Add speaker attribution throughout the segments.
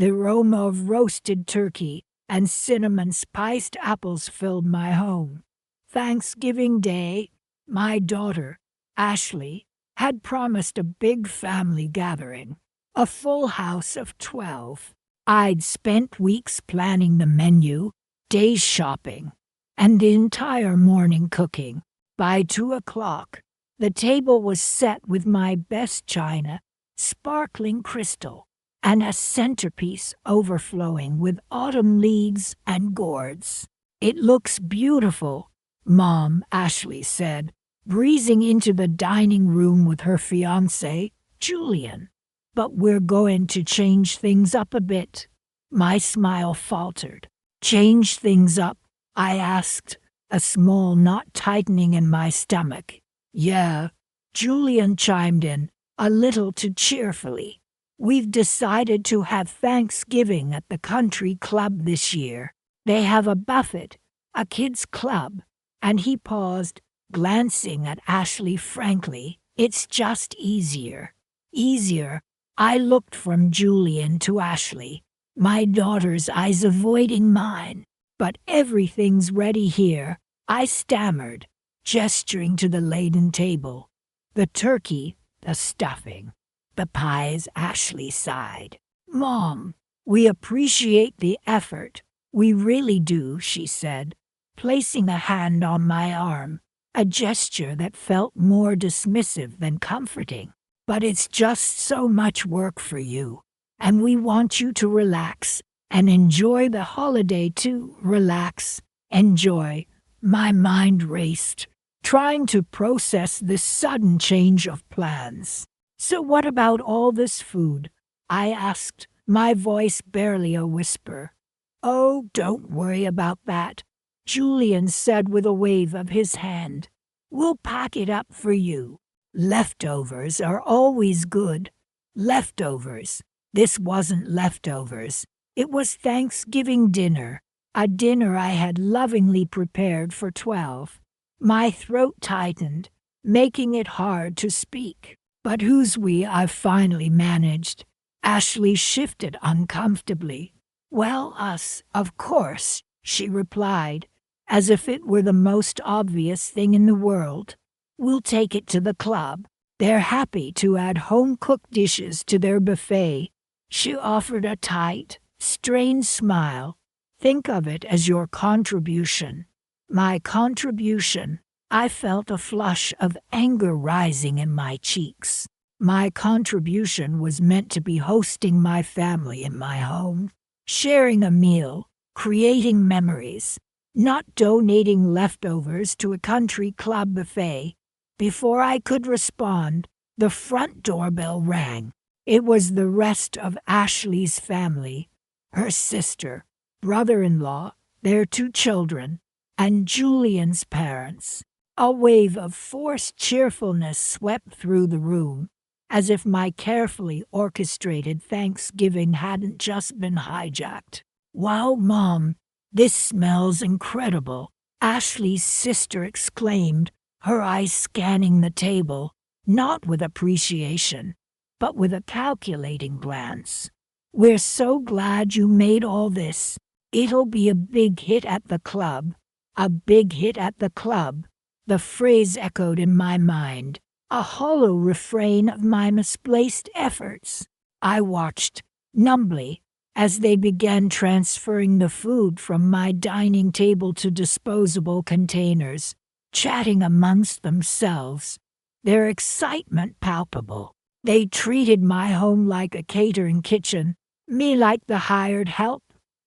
Speaker 1: The aroma of roasted turkey and cinnamon-spiced apples filled my home. Thanksgiving Day, my daughter, Ashley, had promised a big family gathering, a full house of 12. I'd spent weeks planning the menu, days shopping, and the entire morning cooking. By 2 o'clock, the table was set with my best china, sparkling crystal, and a centerpiece overflowing with autumn leaves and gourds. "It looks beautiful," Mom, Ashley said, breezing into the dining room with her fiancé, Julian. "But we're going to change things up a bit." My smile faltered. "Change things up?" I asked, a small knot tightening in my stomach. "Yeah," Julian chimed in, a little too cheerfully. "We've decided to have Thanksgiving at the country club this year. They have a buffet, a kids' club," and he paused, glancing at Ashley frankly. "It's just easier." Easier? I looked from Julian to Ashley, my daughter's eyes avoiding mine. "But everything's ready here," I stammered, gesturing to the laden table. "The turkey, the stuffing, the pies," Ashley sighed. "Mom, we appreciate the effort. We really do," she said, placing a hand on my arm, a gesture that felt more dismissive than comforting. "But it's just so much work for you, and we want you to relax and enjoy the holiday too." Relax, enjoy. My mind raced, trying to process this sudden change of plans. "So what about all this food?" I asked, my voice barely a whisper. "Oh, don't worry about that," Julian said with a wave of his hand. "We'll pack it up for you. Leftovers are always good." Leftovers. This wasn't leftovers. It was Thanksgiving dinner, a dinner I had lovingly prepared for 12. My throat tightened, making it hard to speak. "But who's we?" I finally managed. Ashley shifted uncomfortably. "Well, us, of course," she replied, as if it were the most obvious thing in the world. "We'll take it to the club. They're happy to add home-cooked dishes to their buffet." She offered a tight, strained smile. "Think of it as your contribution." My contribution. I felt a flush of anger rising in my cheeks. My contribution was meant to be hosting my family in my home, sharing a meal, creating memories, not donating leftovers to a country club buffet. Before I could respond, the front doorbell rang. It was the rest of Ashley's family, her sister, brother-in-law, their 2 children, and Julian's parents. A wave of forced cheerfulness swept through the room, as if my carefully orchestrated Thanksgiving hadn't just been hijacked. "Wow, Mom, this smells incredible," Ashley's sister exclaimed, her eyes scanning the table, not with appreciation, but with a calculating glance. "We're so glad you made all this. It'll be a big hit at the club." A big hit at the club. The phrase echoed in my mind, a hollow refrain of my misplaced efforts. I watched, numbly, as they began transferring the food from my dining table to disposable containers, chatting amongst themselves, their excitement palpable. They treated my home like a catering kitchen, me like the hired help.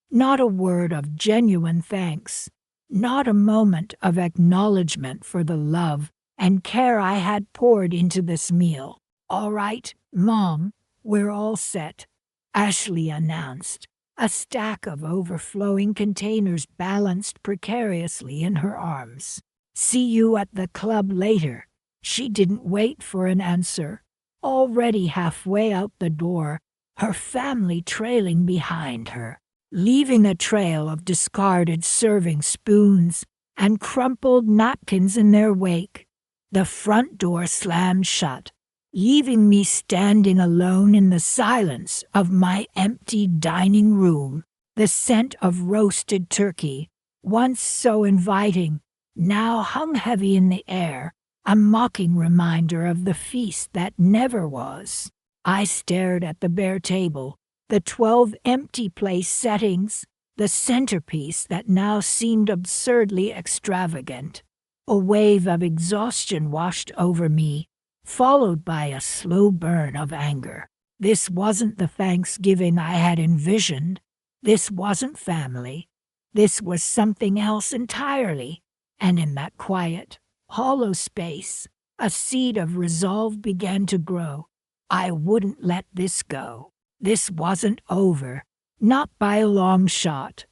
Speaker 1: Not a word of genuine thanks. Not a moment of acknowledgement for the love and care I had poured into this meal. "All right, Mom, we're all set," Ashley announced, a stack of overflowing containers balanced precariously in her arms. "See you at the club later." She didn't wait for an answer. Already halfway out the door, her family trailing behind her, leaving a trail of discarded serving spoons and crumpled napkins in their wake. The front door slammed shut, leaving me standing alone in the silence of my empty dining room. The scent of roasted turkey, once so inviting, now hung heavy in the air, a mocking reminder of the feast that never was. I stared at the bare table, the 12 empty place settings, the centerpiece that now seemed absurdly extravagant. A wave of exhaustion washed over me, followed by a slow burn of anger. This wasn't the Thanksgiving I had envisioned. This wasn't family. This was something else entirely. And in that quiet, hollow space, a seed of resolve began to grow. I wouldn't let this go. This wasn't over, not by a long shot.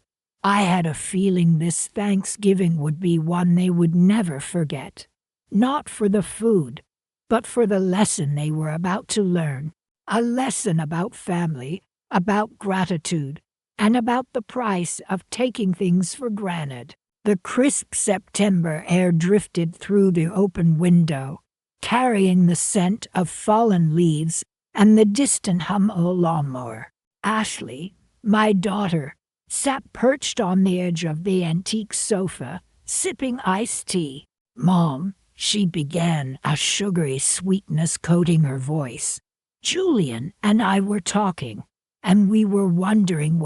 Speaker 1: I had a feeling this Thanksgiving would be one they would never forget. Not for the food, but for the lesson they were about to learn. A lesson about family, about gratitude, and about the price of taking things for granted. The crisp September air drifted through the open window, carrying the scent of fallen leaves and the distant hum of a lawnmower. Ashley, my daughter, sat perched on the edge of the antique sofa, sipping iced tea. "Mom," she began, a sugary sweetness coating her voice. "Julian and I were talking, and we were wondering,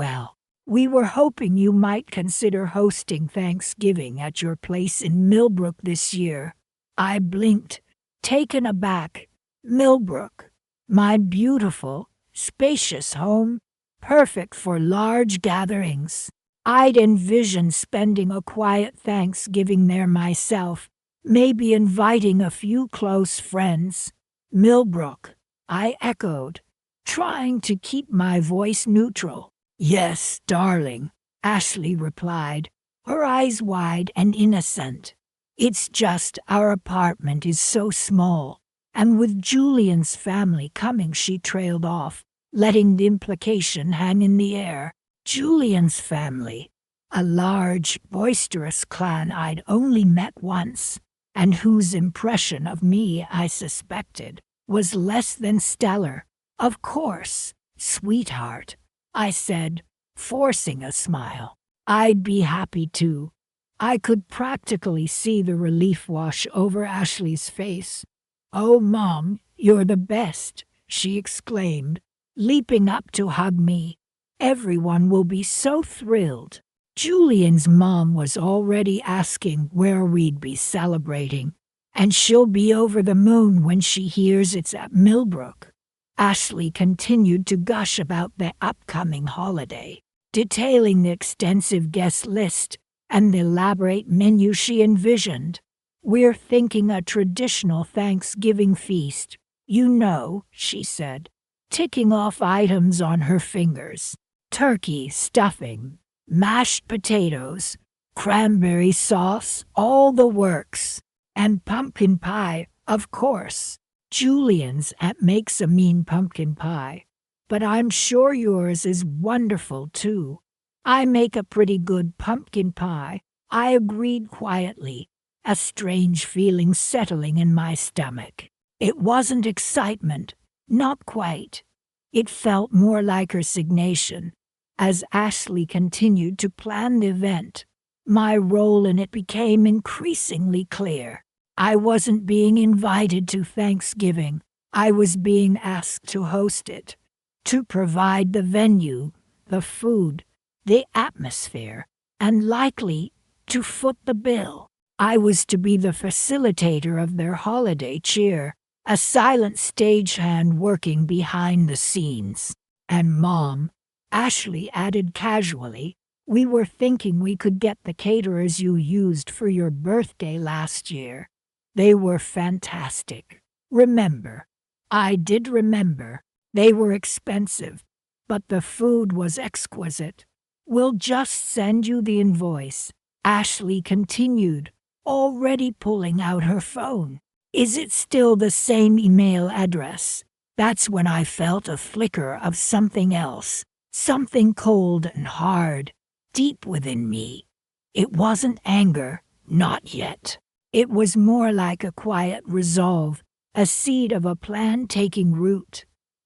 Speaker 1: we were hoping you might consider hosting Thanksgiving at your place in Millbrook this year." I blinked, taken aback. Millbrook, my beautiful, spacious home, perfect for large gatherings. I'd envisioned spending a quiet Thanksgiving there myself, maybe inviting a few close friends. "Millbrook," I echoed, trying to keep my voice neutral. "Yes, darling," Ashley replied, her eyes wide and innocent. "It's just our apartment is so small, and with Julian's family coming," she trailed off, letting the implication hang in the air. Julian's family, a large, boisterous clan I'd only met once, and whose impression of me, I suspected, was less than stellar. "Of course, sweetheart," I said, forcing a smile. "I'd be happy to." I could practically see the relief wash over Ashley's face. "Oh, Mom, you're the best," she exclaimed, leaping up to hug me. "Everyone will be so thrilled." Julian's mom was already asking where we'd be celebrating, and she'll be over the moon when she hears it's at Millbrook. Ashley continued to gush about the upcoming holiday, detailing the extensive guest list and the elaborate menu she envisioned. "We're thinking a traditional Thanksgiving feast, you know," she said, ticking off items on her fingers. "Turkey, stuffing, mashed potatoes, cranberry sauce, all the works. And pumpkin pie, of course. Julian's makes a mean pumpkin pie, but I'm sure yours is wonderful too." "I make a pretty good pumpkin pie," I agreed quietly, a strange feeling settling in my stomach. It wasn't excitement, not quite. It felt more like resignation. As Ashley continued to plan the event, my role in it became increasingly clear. I wasn't being invited to Thanksgiving. I was being asked to host it, to provide the venue, the food, the atmosphere, and likely to foot the bill. I was to be the facilitator of their holiday cheer, a silent stagehand working behind the scenes. "And Mom," Ashley added casually, "we were thinking we could get the caterers you used for your birthday last year. They were fantastic. Remember?" I did remember. They were expensive, but the food was exquisite. "We'll just send you the invoice," Ashley continued, already pulling out her phone. "Is it still the same email address?" That's when I felt a flicker of something else, something cold and hard, deep within me. It wasn't anger, not yet. It was more like a quiet resolve, a seed of a plan taking root.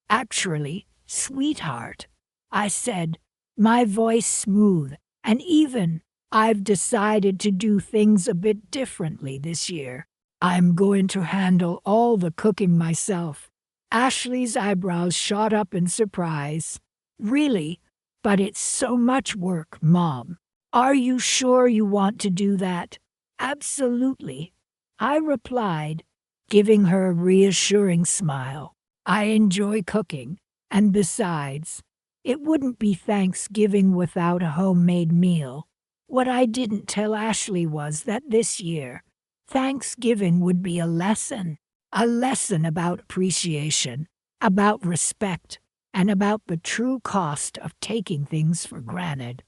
Speaker 1: Actually, sweetheart, I said, my voice smooth and even, I've decided to do things a bit differently this year. I'm going to handle all the cooking myself. Ashley's eyebrows shot up in surprise. Really? But it's so much work, Mom. Are you sure you want to do that? Absolutely, I replied, giving her a reassuring smile. I enjoy cooking, and besides, it wouldn't be Thanksgiving without a homemade meal. What I didn't tell Ashley was that this year, Thanksgiving would be a lesson about appreciation, about respect, and about the true cost of taking things for granted.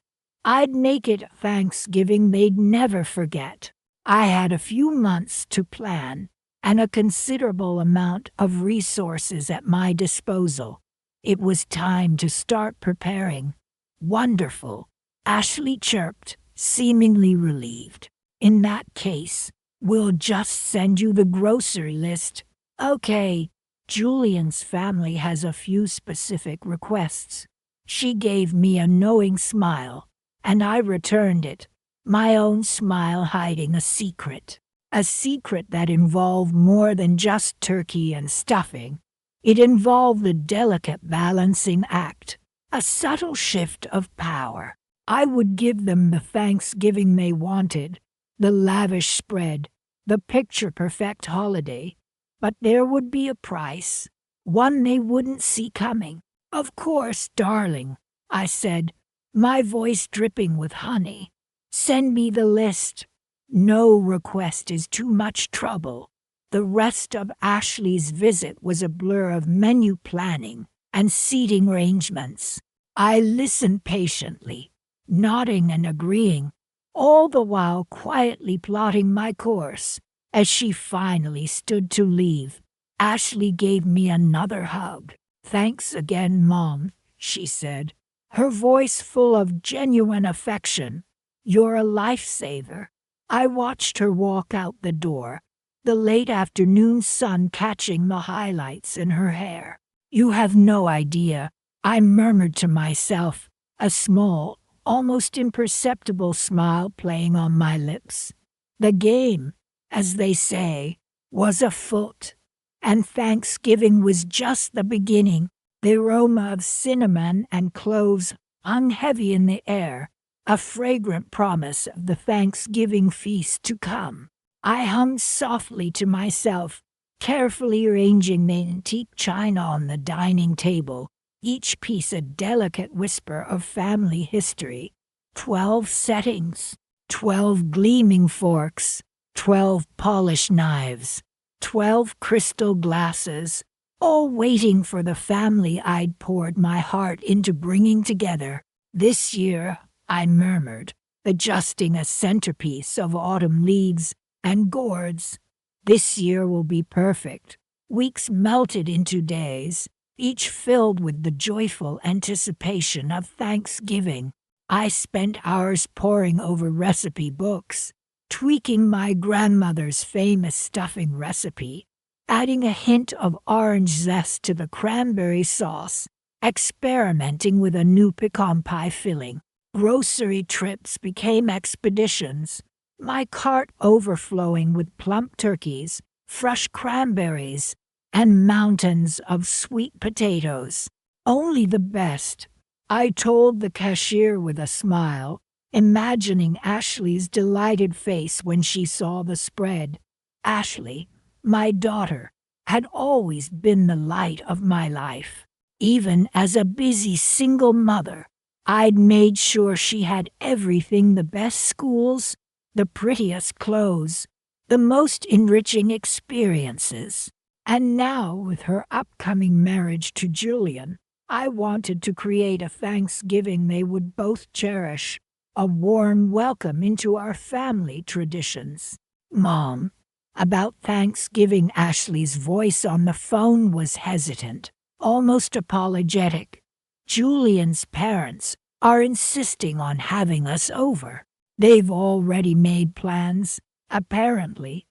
Speaker 1: I'd make it Thanksgiving they'd never forget. I had a few months to plan and a considerable amount of resources at my disposal. It was time to start preparing. Wonderful, Ashley chirped, seemingly relieved. In that case, we'll just send you the grocery list. Okay, Julian's family has a few specific requests. She gave me a knowing smile, and I returned it, my own smile hiding a secret that involved more than just turkey and stuffing. It involved the delicate balancing act, a subtle shift of power. I would give them the Thanksgiving they wanted, the lavish spread, the picture-perfect holiday, but there would be a price, one they wouldn't see coming. Of course, darling, I said, my voice dripping with honey. Send me the list. No request is too much trouble. The rest of Ashley's visit was a blur of menu planning and seating arrangements. I listened patiently, nodding and agreeing, all the while quietly plotting my course. As she finally stood to leave, Ashley gave me another hug. Thanks again, Mom, she said, her voice full of genuine affection. You're a lifesaver. I watched her walk out the door, the late afternoon sun catching the highlights in her hair. You have no idea, I murmured to myself, a small, almost imperceptible smile playing on my lips. The game, as they say, was afoot, and Thanksgiving was just the beginning. The aroma of cinnamon and cloves hung heavy in the air, a fragrant promise of the Thanksgiving feast to come. I hummed softly to myself, carefully arranging the antique china on the dining table, each piece a delicate whisper of family history. 12 settings, 12 gleaming forks, 12 polished knives, 12 crystal glasses, all waiting for the family I'd poured my heart into bringing together. This year, I murmured, adjusting a centerpiece of autumn leaves and gourds. This year will be perfect. Weeks melted into days, each filled with the joyful anticipation of Thanksgiving. I spent hours poring over recipe books, tweaking my grandmother's famous stuffing recipe, adding a hint of orange zest to the cranberry sauce, experimenting with a new pecan pie filling. Grocery trips became expeditions, my cart overflowing with plump turkeys, fresh cranberries, and mountains of sweet potatoes. Only the best, I told the cashier with a smile, imagining Ashley's delighted face when she saw the spread. Ashley, my daughter, had always been the light of my life. Even as a busy single mother, I'd made sure she had everything: the best schools, the prettiest clothes, the most enriching experiences. And now, with her upcoming marriage to Julian, I wanted to create a Thanksgiving they would both cherish, a warm welcome into our family traditions. Mom, about Thanksgiving, Ashley's voice on the phone was hesitant, almost apologetic. Julian's parents are insisting on having us over. They've already made plans, apparently.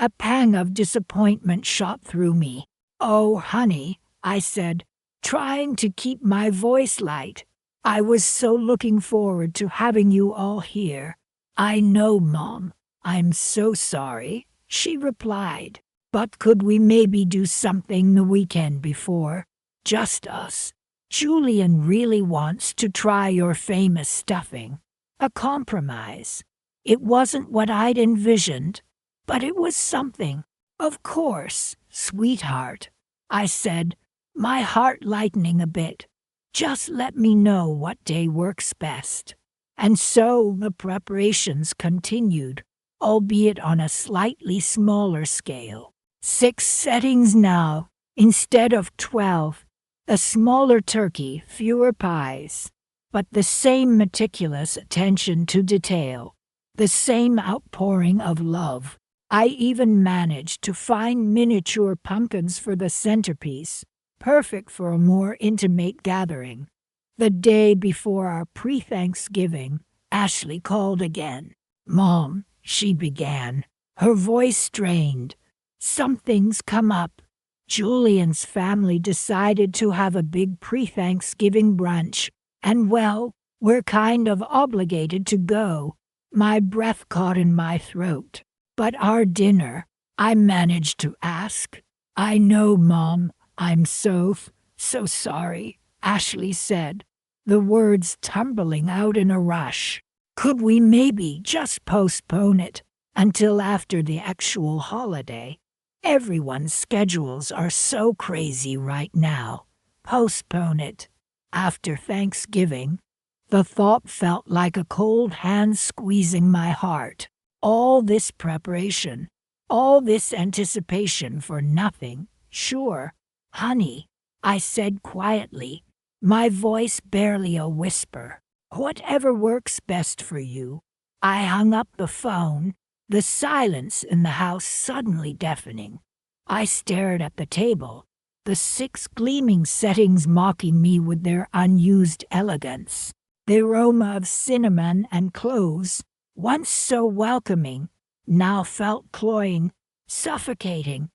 Speaker 1: A pang of disappointment shot through me. "Oh, honey," I said, trying to keep my voice light. "I was so looking forward to having you all here." "I know, Mom. I'm so sorry," she replied. "But could we maybe do something the weekend before? Just us. Julian really wants to try your famous stuffing." A compromise. It wasn't what I'd envisioned, but it was something. "Of course, sweetheart," I said, my heart lightening a bit. "Just let me know what day works best." And so the preparations continued, albeit on a slightly smaller scale. 6 settings now, instead of 12. A smaller turkey, fewer pies. But the same meticulous attention to detail. The same outpouring of love. I even managed to find miniature pumpkins for the centerpiece, perfect for a more intimate gathering. The day before our pre-Thanksgiving, Ashley called again. "Mom," she began, her voice strained. "Something's come up. Julian's family decided to have a big pre-Thanksgiving brunch, and well, we're kind of obligated to go." My breath caught in my throat. "But our dinner," I managed to ask. "I know, Mom. I'm so sorry," Ashley said, the words tumbling out in a rush. "Could we maybe just postpone it until after the actual holiday? Everyone's schedules are so crazy right now. Postpone it. After Thanksgiving." The thought felt like a cold hand squeezing my heart. All this preparation, all this anticipation for nothing. "Sure, honey," I said quietly, my voice barely a whisper. "Whatever works best for you." I hung up the phone, the silence in the house suddenly deafening. I stared at the table, the 6 gleaming settings mocking me with their unused elegance. The aroma of cinnamon and cloves, once so welcoming, now felt cloying, suffocating.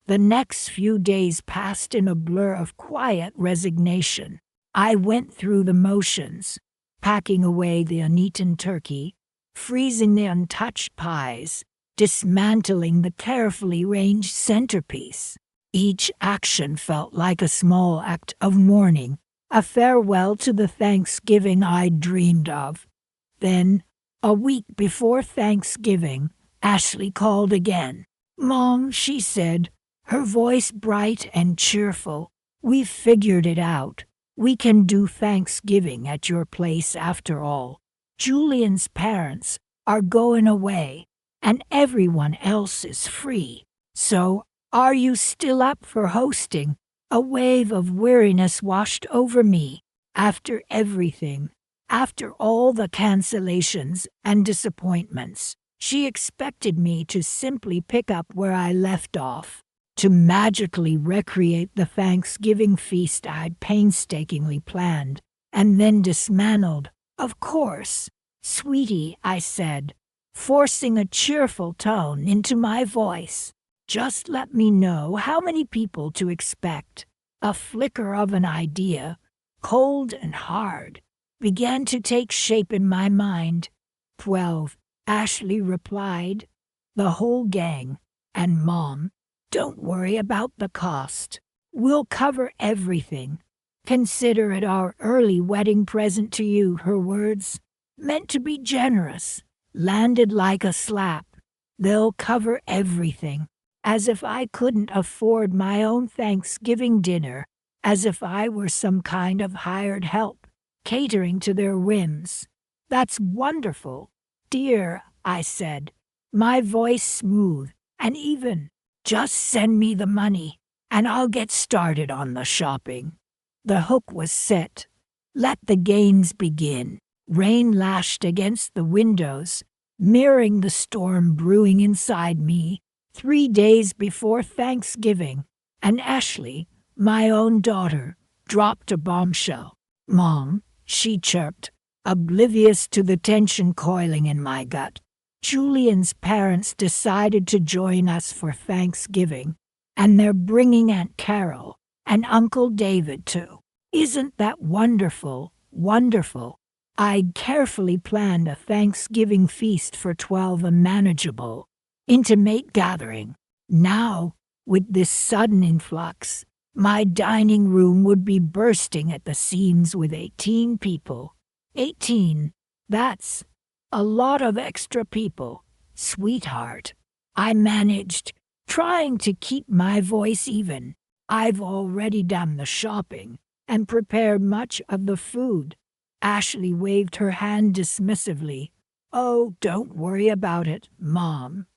Speaker 1: The next few days passed in a blur of quiet resignation. I went through the motions, packing away the uneaten turkey, freezing the untouched pies, dismantling the carefully ranged centerpiece. Each action felt like a small act of mourning, a farewell to the Thanksgiving I'd dreamed of. Then, a week before Thanksgiving, Ashley called again. "Mom," she said, her voice bright and cheerful, "we've figured it out. We can do Thanksgiving at your place after all. Julian's parents are going away, and everyone else is free. So, are you still up for hosting?" A wave of weariness washed over me. After everything, after all the cancellations and disappointments, she expected me to simply pick up where I left off, to magically recreate the Thanksgiving feast I'd painstakingly planned, and then dismantled. "Of course, sweetie," I said, forcing a cheerful tone into my voice. "Just let me know how many people to expect." A flicker of an idea, cold and hard, began to take shape in my mind. 12, Ashley replied. "The whole gang. And Mom, don't worry about the cost. We'll cover everything. Consider it our early wedding present to you," her words, meant to be generous, landed like a slap. "They'll cover everything." As if I couldn't afford my own Thanksgiving dinner, as if I were some kind of hired help, catering to their whims. "That's wonderful, dear," I said, my voice smooth and even. "Just send me the money, and I'll get started on the shopping." The hook was set. Let the games begin. Rain lashed against the windows, mirroring the storm brewing inside me. 3 days before Thanksgiving, and Ashley, my own daughter, dropped a bombshell. "Mom," she chirped, oblivious to the tension coiling in my gut. Julian's parents decided to join us for Thanksgiving, and they're bringing Aunt Carol and Uncle David too. Isn't that wonderful? Wonderful. I'd carefully planned a Thanksgiving feast for 12, a manageable, intimate gathering. Now, with this sudden influx, my dining room would be bursting at the seams with 18 people. 18. That's a lot of extra people, sweetheart. I managed, trying to keep my voice even. I've already done the shopping and prepared much of the food. Ashley waved her hand dismissively. Oh, don't worry about it, Mom.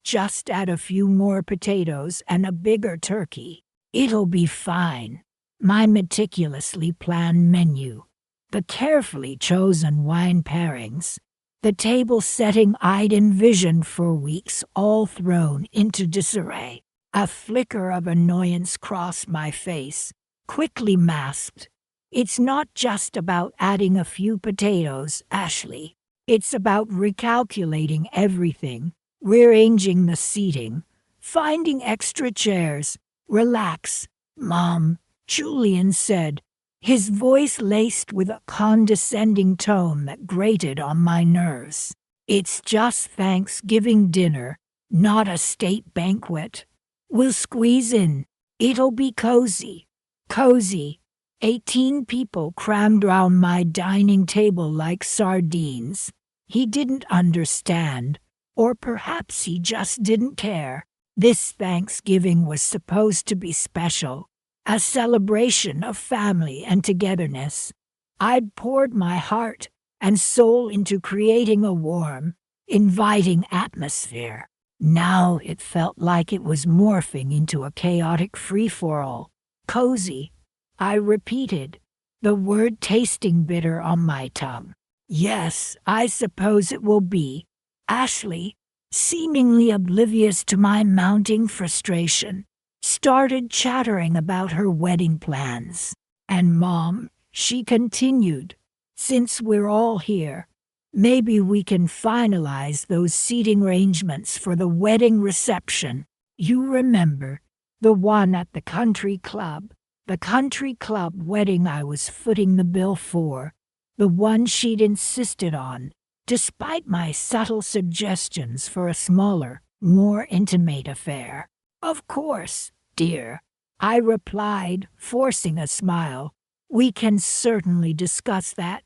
Speaker 1: Just add a few more potatoes and a bigger turkey. It'll be fine. My meticulously planned menu, the carefully chosen wine pairings, the table setting I'd envisioned for weeks, all thrown into disarray. A flicker of annoyance crossed my face, quickly masked. It's not just about adding a few potatoes, Ashley. It's about recalculating everything, rearranging the seating, finding extra chairs. Relax, Mom, Julian said, his voice laced with a condescending tone that grated on my nerves. It's just Thanksgiving dinner, not a state banquet. We'll squeeze in. It'll be cozy. Cozy. 18 people crammed round my dining table like sardines. He didn't understand, or perhaps he just didn't care. This Thanksgiving was supposed to be special, a celebration of family and togetherness. I'd poured my heart and soul into creating a warm, inviting atmosphere. Now it felt like it was morphing into a chaotic free-for-all. Cozy, I repeated, the word tasting bitter on my tongue. Yes, I suppose it will be. Ashley, seemingly oblivious to my mounting frustration, started chattering about her wedding plans. And Mom, she continued, since we're all here, maybe we can finalize those seating arrangements for the wedding reception. You remember, the one at the country club wedding I was footing the bill for, the one she'd insisted on, despite my subtle suggestions for a smaller, more intimate affair. Of course, dear, I replied, forcing a smile. We can certainly discuss that.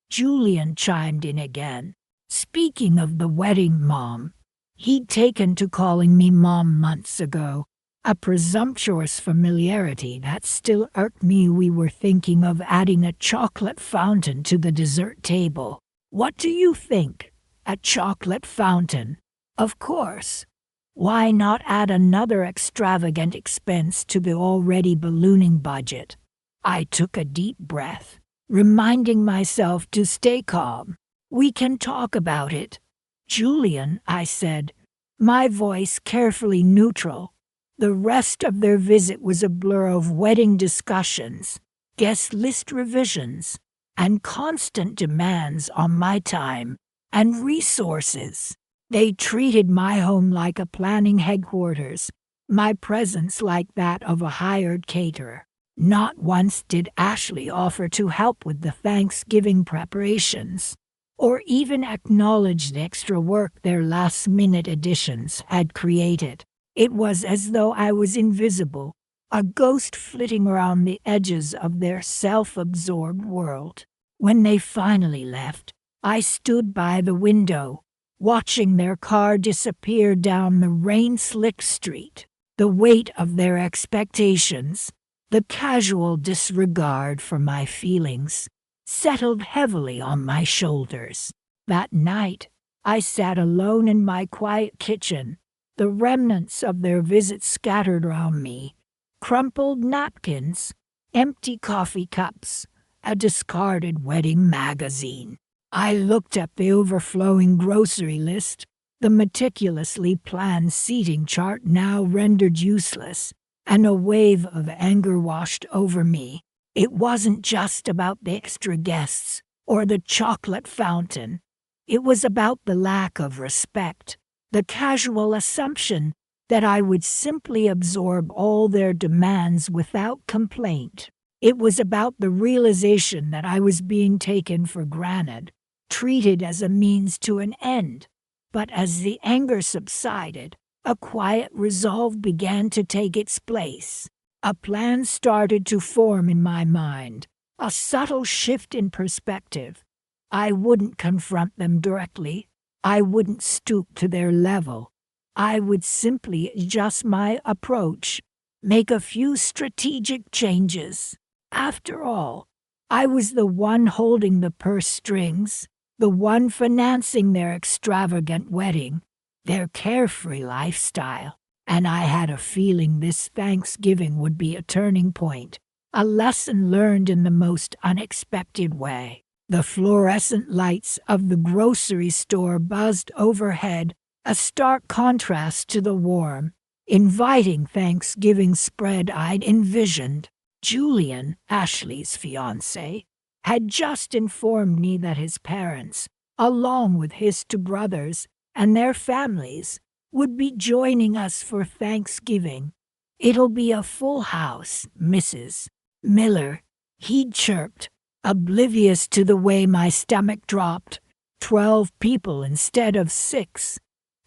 Speaker 1: Julian chimed in again. Speaking of the wedding, Mom, he'd taken to calling me Mom months ago, a presumptuous familiarity that still irked me. We were thinking of adding a chocolate fountain to the dessert table. What do you think? A chocolate fountain? Of course. Why not add another extravagant expense to the already ballooning budget? I took a deep breath, reminding myself to stay calm. We can talk about it. Julian, I said, my voice carefully neutral. The rest of their visit was a blur of wedding discussions, guest list revisions, and constant demands on my time and resources. They treated my home like a planning headquarters, my presence like that of a hired caterer. Not once did Ashley offer to help with the Thanksgiving preparations, or even acknowledge the extra work their last-minute additions had created. It was as though I was invisible, a ghost flitting around the edges of their self-absorbed world. When they finally left, I stood by the window, watching their car disappear down the rain-slicked street. The weight of their expectations, the casual disregard for my feelings, settled heavily on my shoulders. That night, I sat alone in my quiet kitchen, the remnants of their visit scattered around me. Crumpled napkins, empty coffee cups, a discarded wedding magazine. I looked at the overflowing grocery list, the meticulously planned seating chart now rendered useless, and a wave of anger washed over me. It wasn't just about the extra guests or the chocolate fountain. It was about the lack of respect, the casual assumption that I would simply absorb all their demands without complaint. It was about the realization that I was being taken for granted, treated as a means to an end. But as the anger subsided, a quiet resolve began to take its place. A plan started to form in my mind, a subtle shift in perspective. I wouldn't confront them directly. I wouldn't stoop to their level. I would simply adjust my approach, make a few strategic changes. After all, I was the one holding the purse strings, the one financing their extravagant wedding, their carefree lifestyle, and I had a feeling this Thanksgiving would be a turning point, a lesson learned in the most unexpected way. The fluorescent lights of the grocery store buzzed overhead, a stark contrast to the warm, inviting Thanksgiving spread I'd envisioned. Julian, Ashley's fiancé, had just informed me that his parents, along with his two brothers and their families, would be joining us for Thanksgiving. "It'll be a full house, Mrs. Miller," he chirped, oblivious to the way my stomach dropped. 12 people instead of 6.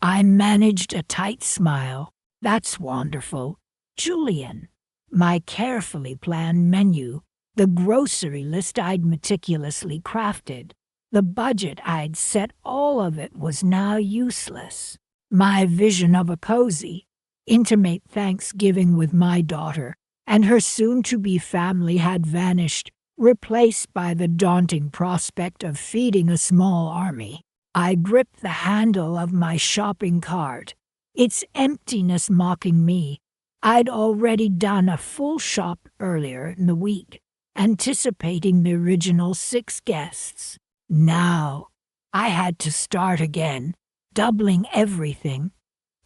Speaker 1: I managed a tight smile. "That's wonderful, Julian." My carefully planned menu, the grocery list I'd meticulously crafted, the budget I'd set, all of it was now useless. My vision of a cozy, intimate Thanksgiving with my daughter and her soon-to-be family had vanished, replaced by the daunting prospect of feeding a small army. I gripped the handle of my shopping cart, its emptiness mocking me. I'd already done a full shop earlier in the week, anticipating the original 6 guests. Now, I had to start again, doubling everything.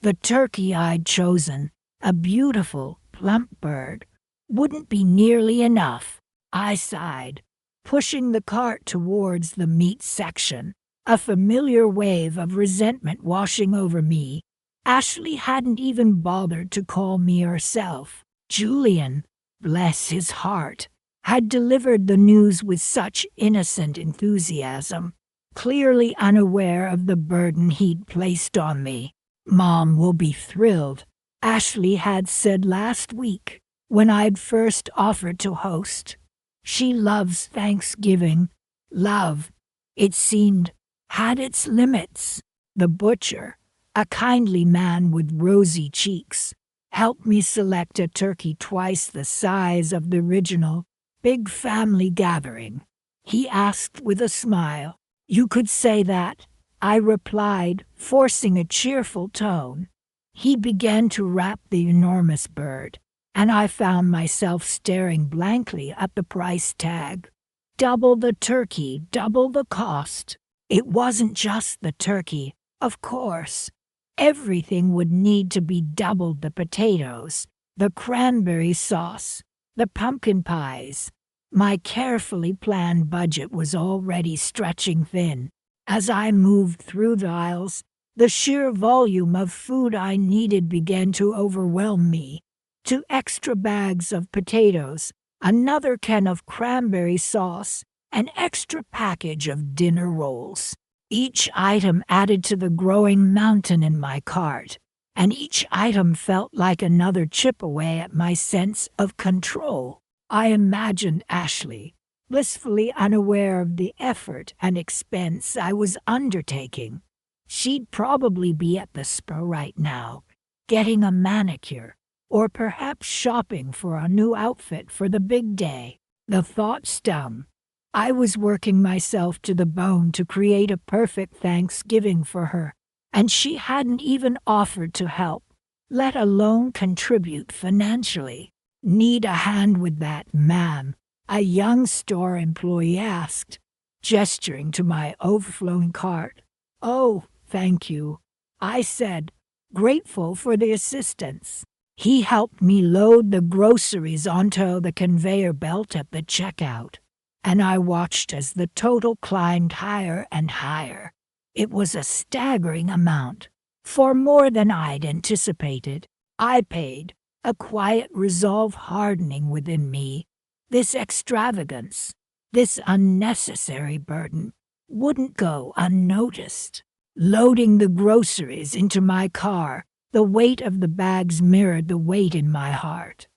Speaker 1: The turkey I'd chosen, a beautiful, plump bird, wouldn't be nearly enough. I sighed, pushing the cart towards the meat section, a familiar wave of resentment washing over me. Ashley hadn't even bothered to call me herself. Julian, bless his heart, had delivered the news with such innocent enthusiasm, clearly unaware of the burden he'd placed on me. "Mom will be thrilled," Ashley had said last week when I'd first offered to host. "She loves Thanksgiving." Love, it seemed, had its limits. The butcher, a kindly man with rosy cheeks, helped me select a turkey twice the size of the original big family gathering. He asked with a smile. "You could say that," I replied, forcing a cheerful tone. He began to wrap the enormous bird, and I found myself staring blankly at the price tag. Double the turkey, double the cost. It wasn't just the turkey, of course. Everything would need to be doubled: the potatoes, the cranberry sauce, the pumpkin pies. My carefully planned budget was already stretching thin. As I moved through the aisles, the sheer volume of food I needed began to overwhelm me. 2 extra bags of potatoes, another can of cranberry sauce, an extra package of dinner rolls. Each item added to the growing mountain in my cart, and each item felt like another chip away at my sense of control. I imagined Ashley, blissfully unaware of the effort and expense I was undertaking. She'd probably be at the spa right now, getting a manicure, or perhaps shopping for a new outfit for the big day. The thought stung. I was working myself to the bone to create a perfect Thanksgiving for her, and she hadn't even offered to help, let alone contribute financially. "Need a hand with that, ma'am?" a young store employee asked, gesturing to my overflowing cart. "Oh, thank you," I said, grateful for the assistance. He helped me load the groceries onto the conveyor belt at the checkout, and I watched as the total climbed higher and higher. It was a staggering amount, far more than I'd anticipated. I paid, a quiet resolve hardening within me. This extravagance, this unnecessary burden, wouldn't go unnoticed. Loading the groceries into my car, the weight of the bags mirrored the weight in my heart.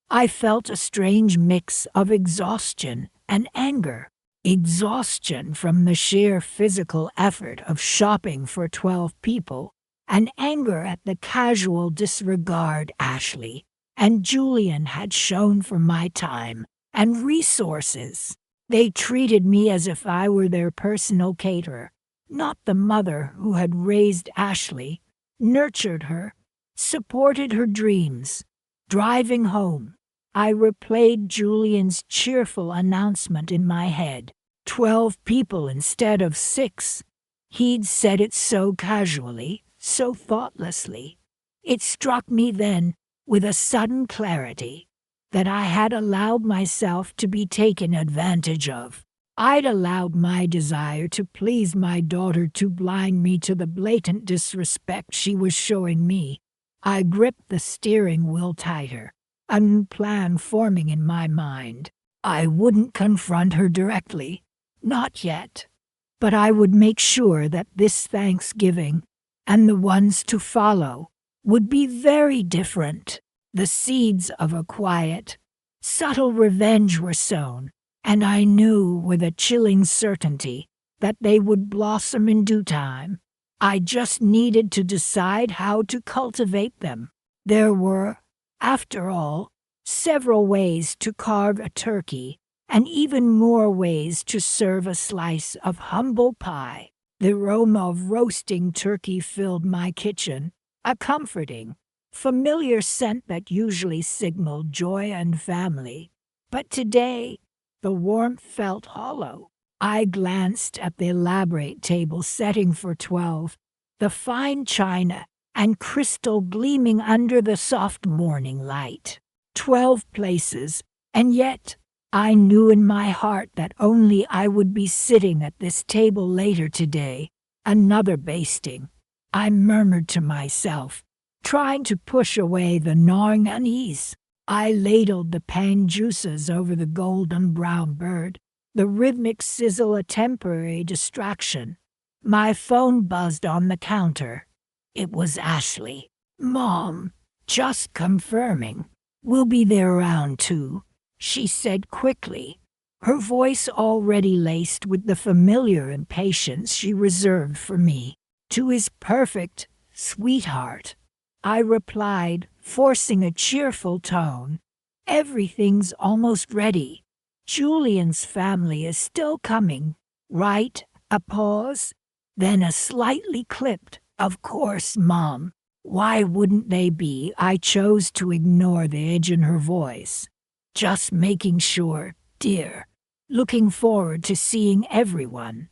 Speaker 1: I felt a strange mix of exhaustion and anger. Exhaustion from the sheer physical effort of shopping for 12 people, and anger at the casual disregard Ashley and Julian had shown for my time and resources. They treated me as if I were their personal caterer, not the mother who had raised Ashley, nurtured her, supported her dreams. Driving home, I replayed Julian's cheerful announcement in my head. 12 people instead of 6. He'd said it so casually, so thoughtlessly. It struck me then, with a sudden clarity, that I had allowed myself to be taken advantage of. I'd allowed my desire to please my daughter to blind me to the blatant disrespect she was showing me. I gripped the steering wheel tighter, a new plan forming in my mind. I wouldn't confront her directly, not yet, but I would make sure that this Thanksgiving, and the ones to follow, would be very different. The seeds of a quiet, subtle revenge were sown, and I knew with a chilling certainty that they would blossom in due time. I just needed to decide how to cultivate them. There were, after all, several ways to carve a turkey, and even more ways to serve a slice of humble pie. The aroma of roasting turkey filled my kitchen, a comforting, familiar scent that usually signaled joy and family. But today, the warmth felt hollow. I glanced at the elaborate table setting for 12, the fine china and crystal gleaming under the soft morning light. 12 places, and yet I knew in my heart that only I would be sitting at this table later today. Another basting, I murmured to myself, trying to push away the gnawing unease. I ladled the pan juices over the golden brown bird, the rhythmic sizzle a temporary distraction. My phone buzzed on the counter. It was Ashley. "Mom, just confirming. We'll be there around 2, she said quickly, her voice already laced with the familiar impatience she reserved for me. "2 is perfect, sweetheart," I replied, forcing a cheerful tone. "Everything's almost ready. Julian's family is still coming, right?" A pause, then a slightly clipped, "Of course, Mom. Why wouldn't they be?" I chose to ignore the edge in her voice. "Just making sure, dear. Looking forward to seeing everyone."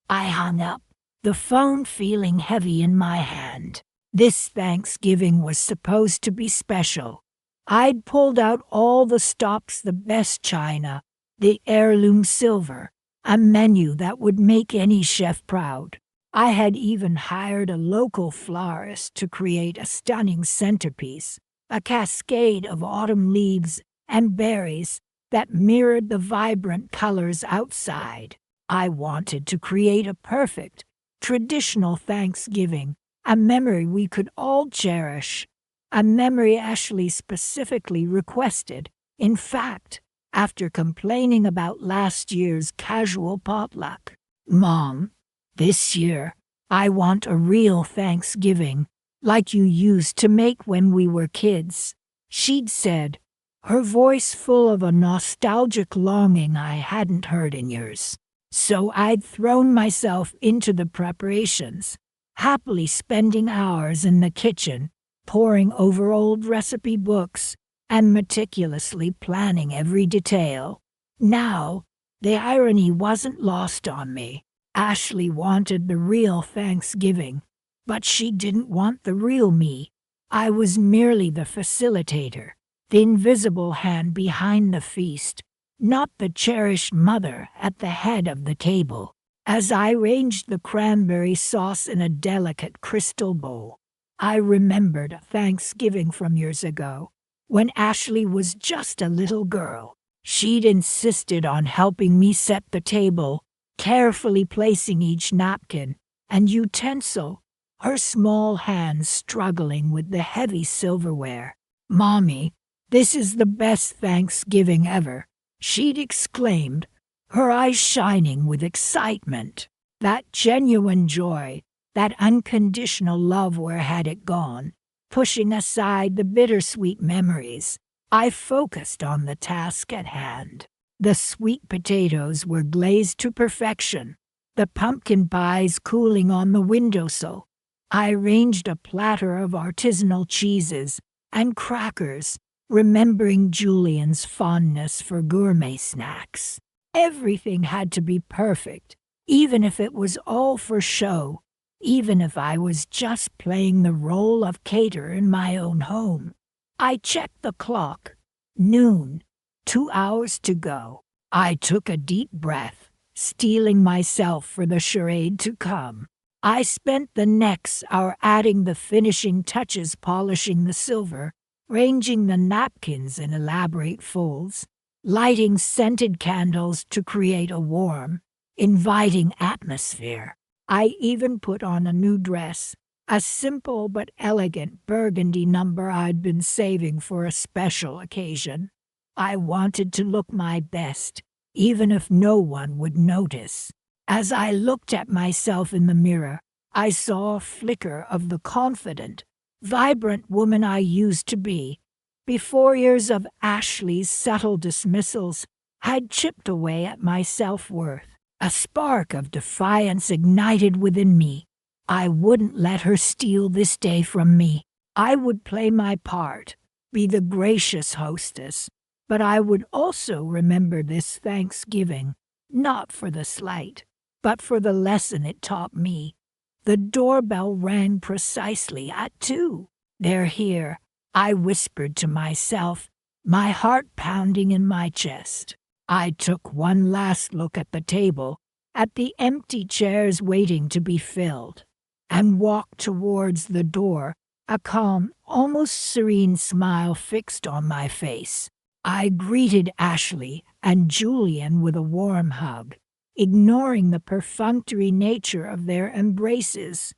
Speaker 1: I hung up, the phone feeling heavy in my hand. This Thanksgiving was supposed to be special. I'd pulled out all the stops, the best china, the heirloom silver, a menu that would make any chef proud. I had even hired a local florist to create a stunning centerpiece, a cascade of autumn leaves and berries that mirrored the vibrant colors outside. I wanted to create a perfect, traditional Thanksgiving, a memory we could all cherish, a memory Ashley specifically requested. In fact, after complaining about last year's casual potluck, "Mom, this year, I want a real Thanksgiving, like you used to make when we were kids," she'd said, her voice full of a nostalgic longing I hadn't heard in years. So I'd thrown myself into the preparations, happily spending hours in the kitchen, poring over old recipe books, and meticulously planning every detail. Now, the irony wasn't lost on me. Ashley wanted the real Thanksgiving, but she didn't want the real me. I was merely the facilitator, the invisible hand behind the feast, not the cherished mother at the head of the table. As I arranged the cranberry sauce in a delicate crystal bowl, I remembered a Thanksgiving from years ago, when Ashley was just a little girl. She'd insisted on helping me set the table, carefully placing each napkin and utensil, her small hands struggling with the heavy silverware. "Mommy, this is the best Thanksgiving ever," she'd exclaimed, her eyes shining with excitement. That genuine joy, that unconditional love, where had it gone? Pushing aside the bittersweet memories, I focused on the task at hand. The sweet potatoes were glazed to perfection, the pumpkin pies cooling on the windowsill. I arranged a platter of artisanal cheeses and crackers, remembering Julian's fondness for gourmet snacks. Everything had to be perfect, even if it was all for show, even if I was just playing the role of caterer in my own home. I checked the clock. Noon. 2 hours to go. I took a deep breath, steeling myself for the charade to come. I spent the next hour adding the finishing touches, polishing the silver, arranging the napkins in elaborate folds, lighting scented candles to create a warm, inviting atmosphere. I even put on a new dress, a simple but elegant burgundy number I'd been saving for a special occasion. I wanted to look my best, even if no one would notice. As I looked at myself in the mirror, I saw a flicker of the confident, vibrant woman I used to be. Before years of Ashley's subtle dismissals had chipped away at my self-worth, a spark of defiance ignited within me. I wouldn't let her steal this day from me. I would play my part, be the gracious hostess, but I would also remember this Thanksgiving, not for the slight, but for the lesson it taught me. The doorbell rang precisely at 2. "They're here," I whispered to myself, my heart pounding in my chest. I took one last look at the table, at the empty chairs waiting to be filled, and walked towards the door, a calm, almost serene smile fixed on my face. I greeted Ashley and Julian with a warm hug, ignoring the perfunctory nature of their embraces.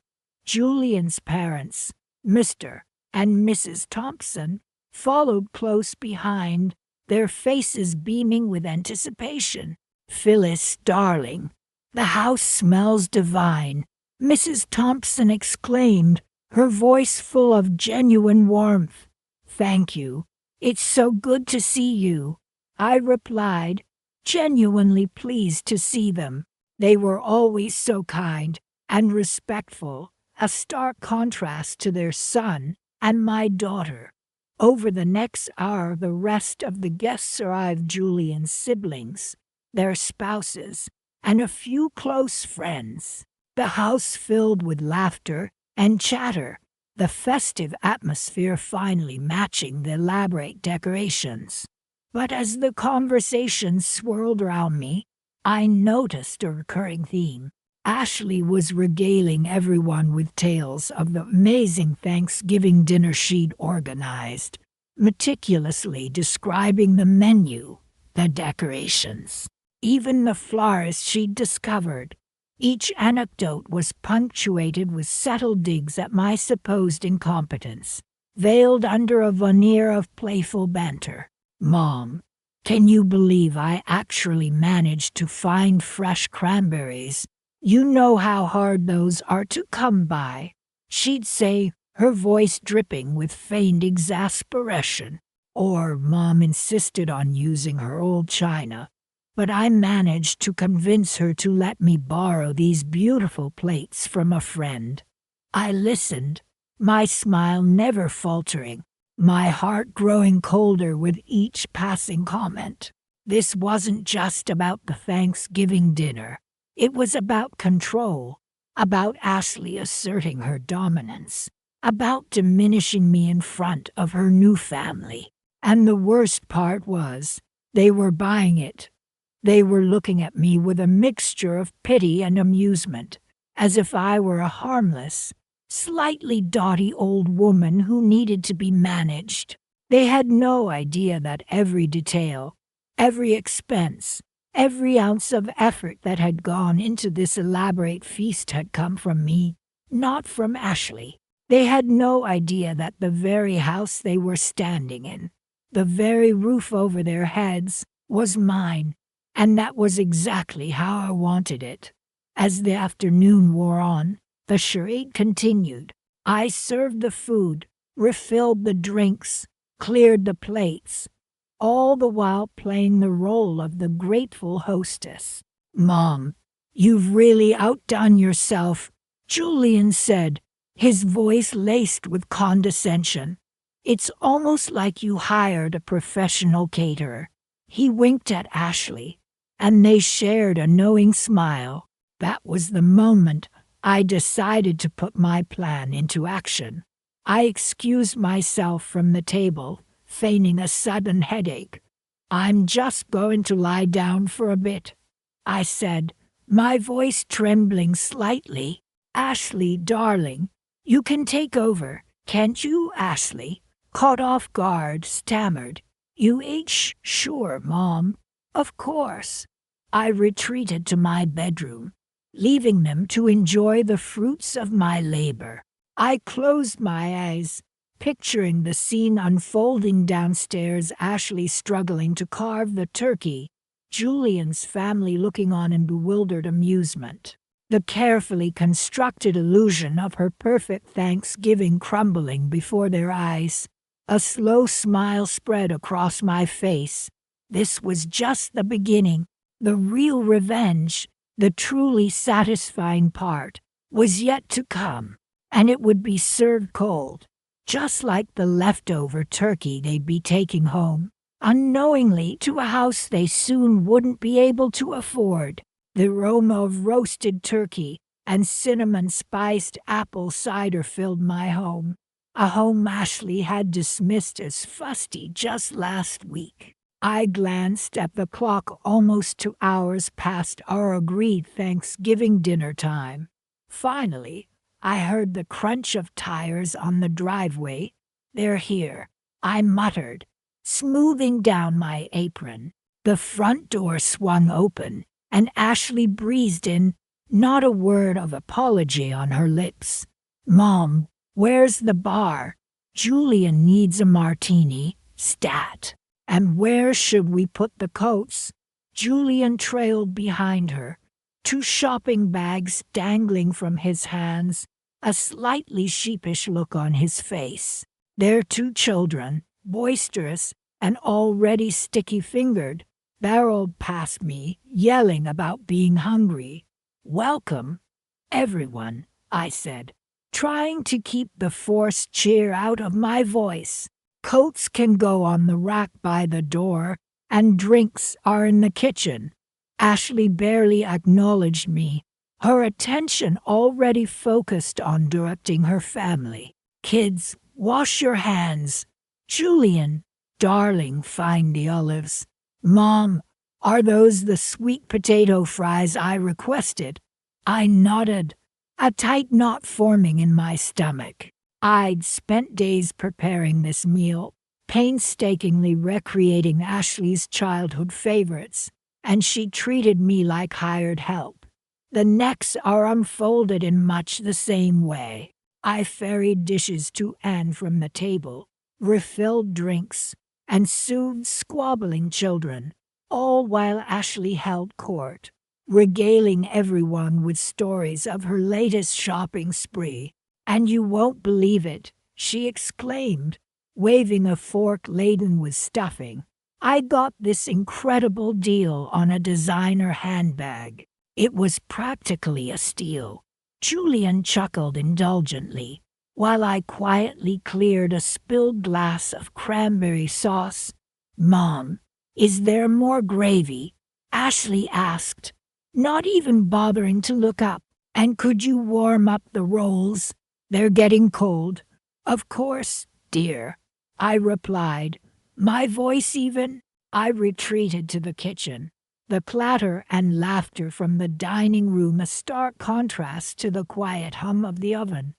Speaker 1: Julian's parents, Mr. and Mrs. Thompson, followed close behind, their faces beaming with anticipation. "Phyllis, darling, the house smells divine," Mrs. Thompson exclaimed, her voice full of genuine warmth. "Thank you. It's so good to see you," I replied, genuinely pleased to see them. They were always so kind and respectful, a stark contrast to their son and my daughter. Over the next hour, the rest of the guests arrived: Julian's siblings, their spouses, and a few close friends. The house filled with laughter and chatter, the festive atmosphere finally matching the elaborate decorations. But as the conversation swirled around me, I noticed a recurring theme. Ashley was regaling everyone with tales of the amazing Thanksgiving dinner she'd organized, meticulously describing the menu, the decorations, even the flowers she'd discovered. Each anecdote was punctuated with subtle digs at my supposed incompetence, veiled under a veneer of playful banter. "Mom, can you believe I actually managed to find fresh cranberries? You know how hard those are to come by," she'd say, her voice dripping with feigned exasperation. Or Mom insisted on using her old china, but I managed to convince her to let me borrow these beautiful plates from a friend. I listened, my smile never faltering, my heart growing colder with each passing comment. This wasn't just about the Thanksgiving dinner. It was about control, about Ashley asserting her dominance, about diminishing me in front of her new family. And the worst part was, they were buying it. They were looking at me with a mixture of pity and amusement, as if I were a harmless, slightly dotty old woman who needed to be managed. They had no idea that every detail, every expense, every ounce of effort that had gone into this elaborate feast had come from me, not from Ashley. They had no idea that the very house they were standing in, the very roof over their heads, was mine, and that was exactly how I wanted it. As the afternoon wore on, the charade continued. I served the food, refilled the drinks, cleared the plates, all the while playing the role of the grateful hostess. "Mom, you've really outdone yourself," Julian said, his voice laced with condescension. "It's almost like you hired a professional caterer." He winked at Ashley, and they shared a knowing smile. That was the moment I decided to put my plan into action. I excused myself from the table, feigning a sudden headache. "I'm just going to lie down for a bit," I said, my voice trembling slightly. "Ashley, darling, you can take over, can't you, Ashley?" Caught off guard, stammered. Sure, Mom. Of course." I retreated to my bedroom, leaving them to enjoy the fruits of my labor. I closed my eyes, picturing the scene unfolding downstairs, Ashley struggling to carve the turkey, Julian's family looking on in bewildered amusement, the carefully constructed illusion of her perfect Thanksgiving crumbling before their eyes. A slow smile spread across my face. This was just the beginning. The real revenge, the truly satisfying part, was yet to come, and it would be served cold, just like the leftover turkey they'd be taking home, unknowingly, to a house they soon wouldn't be able to afford. The aroma of roasted turkey and cinnamon-spiced apple cider filled my home, a home Ashley had dismissed as fusty just last week. I glanced at the clock, almost 2 hours past our agreed Thanksgiving dinner time. Finally, I heard the crunch of tires on the driveway. "They're here," I muttered, smoothing down my apron. The front door swung open, and Ashley breezed in, not a word of apology on her lips. "Mom, where's the bar? Julian needs a martini, stat. And where should we put the coats?" Julian trailed behind her, 2 shopping bags dangling from his hands, a slightly sheepish look on his face. Their 2 children, boisterous and already sticky-fingered, barreled past me, yelling about being hungry. "Welcome, everyone," I said, trying to keep the forced cheer out of my voice. "Coats can go on the rack by the door, and drinks are in the kitchen." Ashley barely acknowledged me, her attention already focused on directing her family. "Kids, wash your hands. Julian, darling, find the olives. Mom, are those the sweet potato fries I requested?" I nodded, a tight knot forming in my stomach. I'd spent days preparing this meal, painstakingly recreating Ashley's childhood favorites, and she treated me like hired help. The next are unfolded in much the same way. I ferried dishes to and from the table, refilled drinks, and soothed squabbling children, all while Ashley held court, regaling everyone with stories of her latest shopping spree. "And you won't believe it," she exclaimed, waving a fork laden with stuffing. "I got this incredible deal on a designer handbag. It was practically a steal." Julian chuckled indulgently, while I quietly cleared a spilled glass of cranberry sauce. "Mom, is there more gravy?" Ashley asked, not even bothering to look up. "And could you warm up the rolls? They're getting cold." "Of course, dear," I replied, my voice even. I retreated to the kitchen, the clatter and laughter from the dining room a stark contrast to the quiet hum of the oven.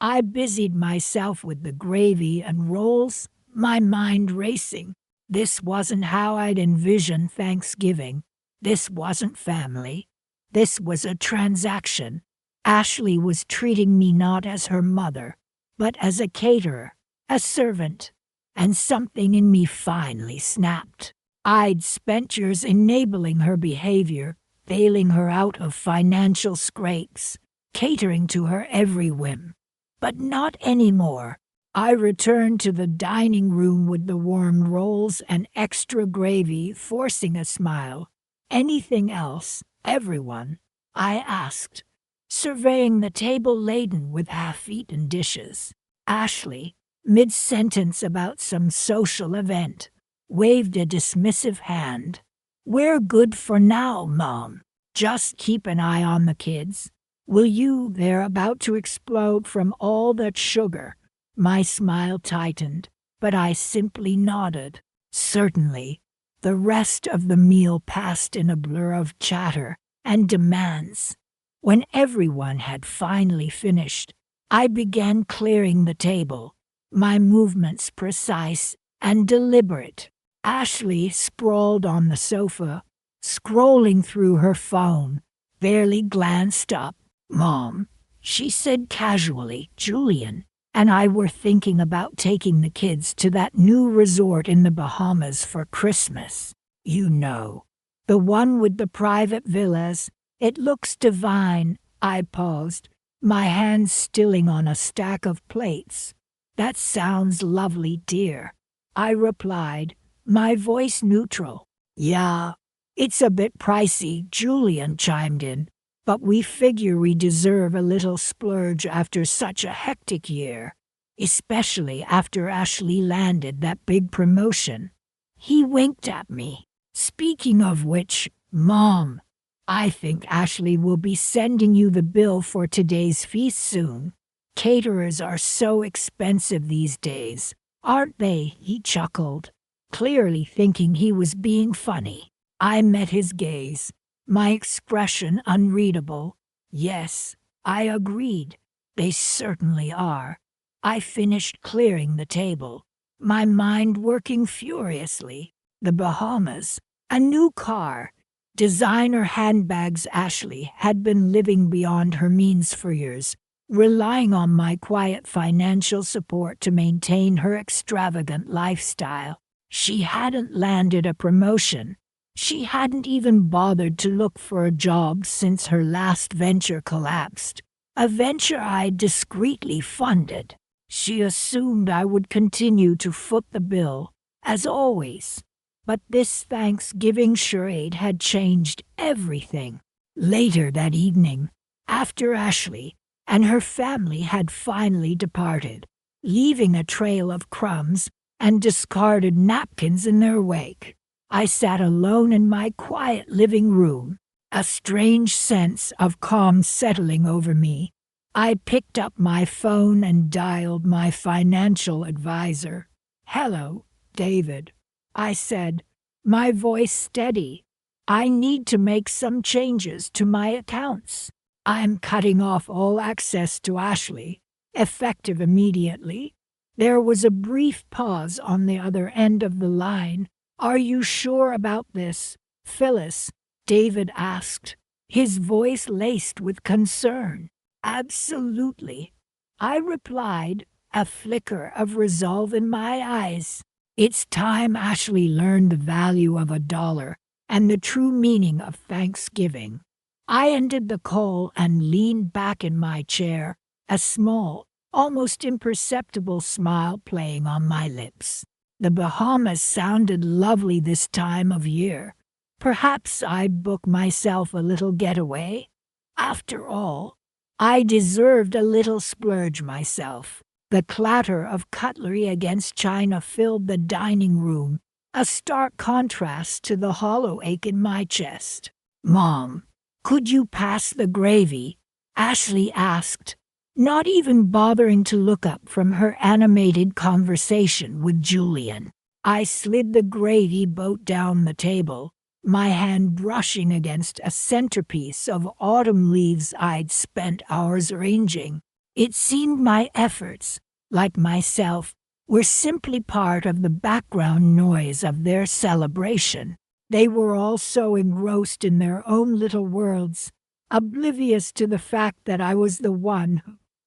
Speaker 1: I busied myself with the gravy and rolls, my mind racing. This wasn't how I'd envisioned Thanksgiving. This wasn't family. This was a transaction. Ashley was treating me not as her mother, but as a caterer, a servant, and something in me finally snapped. I'd spent years enabling her behavior, bailing her out of financial scrapes, catering to her every whim. But not anymore. I returned to the dining room with the warm rolls and extra gravy, forcing a smile. "Anything else, everyone?" I asked, surveying the table laden with half-eaten dishes. Ashley, mid-sentence about some social event, waved a dismissive hand. "We're good for now, Mom. Just keep an eye on the kids. Will you? They're about to explode from all that sugar." My smile tightened, but I simply nodded. Certainly. The rest of the meal passed in a blur of chatter and demands. When everyone had finally finished, I began clearing the table, my movements precise and deliberate. Ashley sprawled on the sofa, scrolling through her phone, barely glanced up. "Mom," she said casually, "Julian and I were thinking about taking the kids to that new resort in the Bahamas for Christmas. You know, the one with the private villas. It looks divine." I paused, my hands stilling on a stack of plates. "That sounds lovely, dear," I replied, my voice neutral. "Yeah, it's a bit pricey," Julian chimed in, "but we figure we deserve a little splurge after such a hectic year, especially after Ashley landed that big promotion." He winked at me. "Speaking of which, Mom, I think Ashley will be sending you the bill for today's feast soon. Caterers are so expensive these days, aren't they?" He chuckled, clearly thinking he was being funny. I met his gaze, my expression unreadable. "Yes," I agreed, "they certainly are." I finished clearing the table, my mind working furiously. The Bahamas, a new car, designer handbags. Ashley had been living beyond her means for years, relying on my quiet financial support to maintain her extravagant lifestyle. She hadn't landed a promotion. She hadn't even bothered to look for a job since her last venture collapsed, a venture I discreetly funded. She assumed I would continue to foot the bill, as always. But this Thanksgiving charade had changed everything. Later that evening, after Ashley and her family had finally departed, leaving a trail of crumbs and discarded napkins in their wake, I sat alone in my quiet living room, a strange sense of calm settling over me. I picked up my phone and dialed my financial advisor. "Hello, David," I said, my voice steady. "I need to make some changes to my accounts. I'm cutting off all access to Ashley, effective immediately." There was a brief pause on the other end of the line. "Are you sure about this, Phyllis?" David asked, his voice laced with concern. "Absolutely," I replied, a flicker of resolve in my eyes. It's time Ashley learned the value of $1 and the true meaning of Thanksgiving. I ended the call and leaned back in my chair, a small, almost imperceptible smile playing on my lips. The Bahamas sounded lovely this time of year. Perhaps I'd book myself a little getaway. After all, I deserved a little splurge myself. The clatter of cutlery against china filled the dining room, a stark contrast to the hollow ache in my chest. "Mom, could you pass the gravy?" Ashley asked, not even bothering to look up from her animated conversation with Julian. I slid the gravy boat down the table, my hand brushing against a centerpiece of autumn leaves I'd spent hours arranging. It seemed my efforts, like myself, were simply part of the background noise of their celebration. They were all so engrossed in their own little worlds, oblivious to the fact that I was the one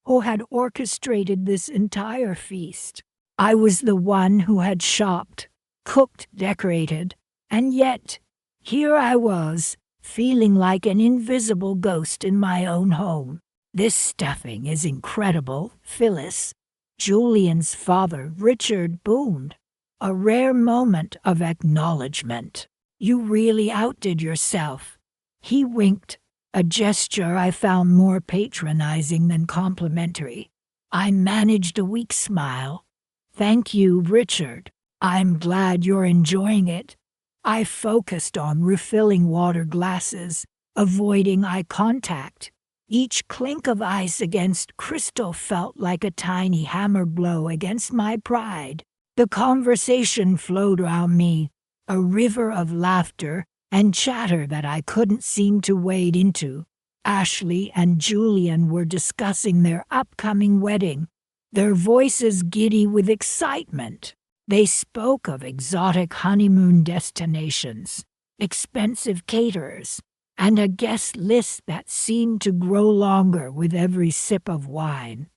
Speaker 1: who had orchestrated this entire feast. I was the one who had shopped, cooked, decorated, and yet, here I was, feeling like an invisible ghost in my own home. "This stuffing is incredible, Phyllis," Julian's father, Richard, boomed, a rare moment of acknowledgement. "You really outdid yourself." He winked, a gesture I found more patronizing than complimentary. I managed a weak smile. "Thank you, Richard. I'm glad you're enjoying it." I focused on refilling water glasses, avoiding eye contact. Each clink of ice against crystal felt like a tiny hammer blow against my pride. The conversation flowed around me, a river of laughter and chatter that I couldn't seem to wade into. Ashley and Julian were discussing their upcoming wedding, their voices giddy with excitement. They spoke of exotic honeymoon destinations, expensive caterers, and a guest list that seemed to grow longer with every sip of wine.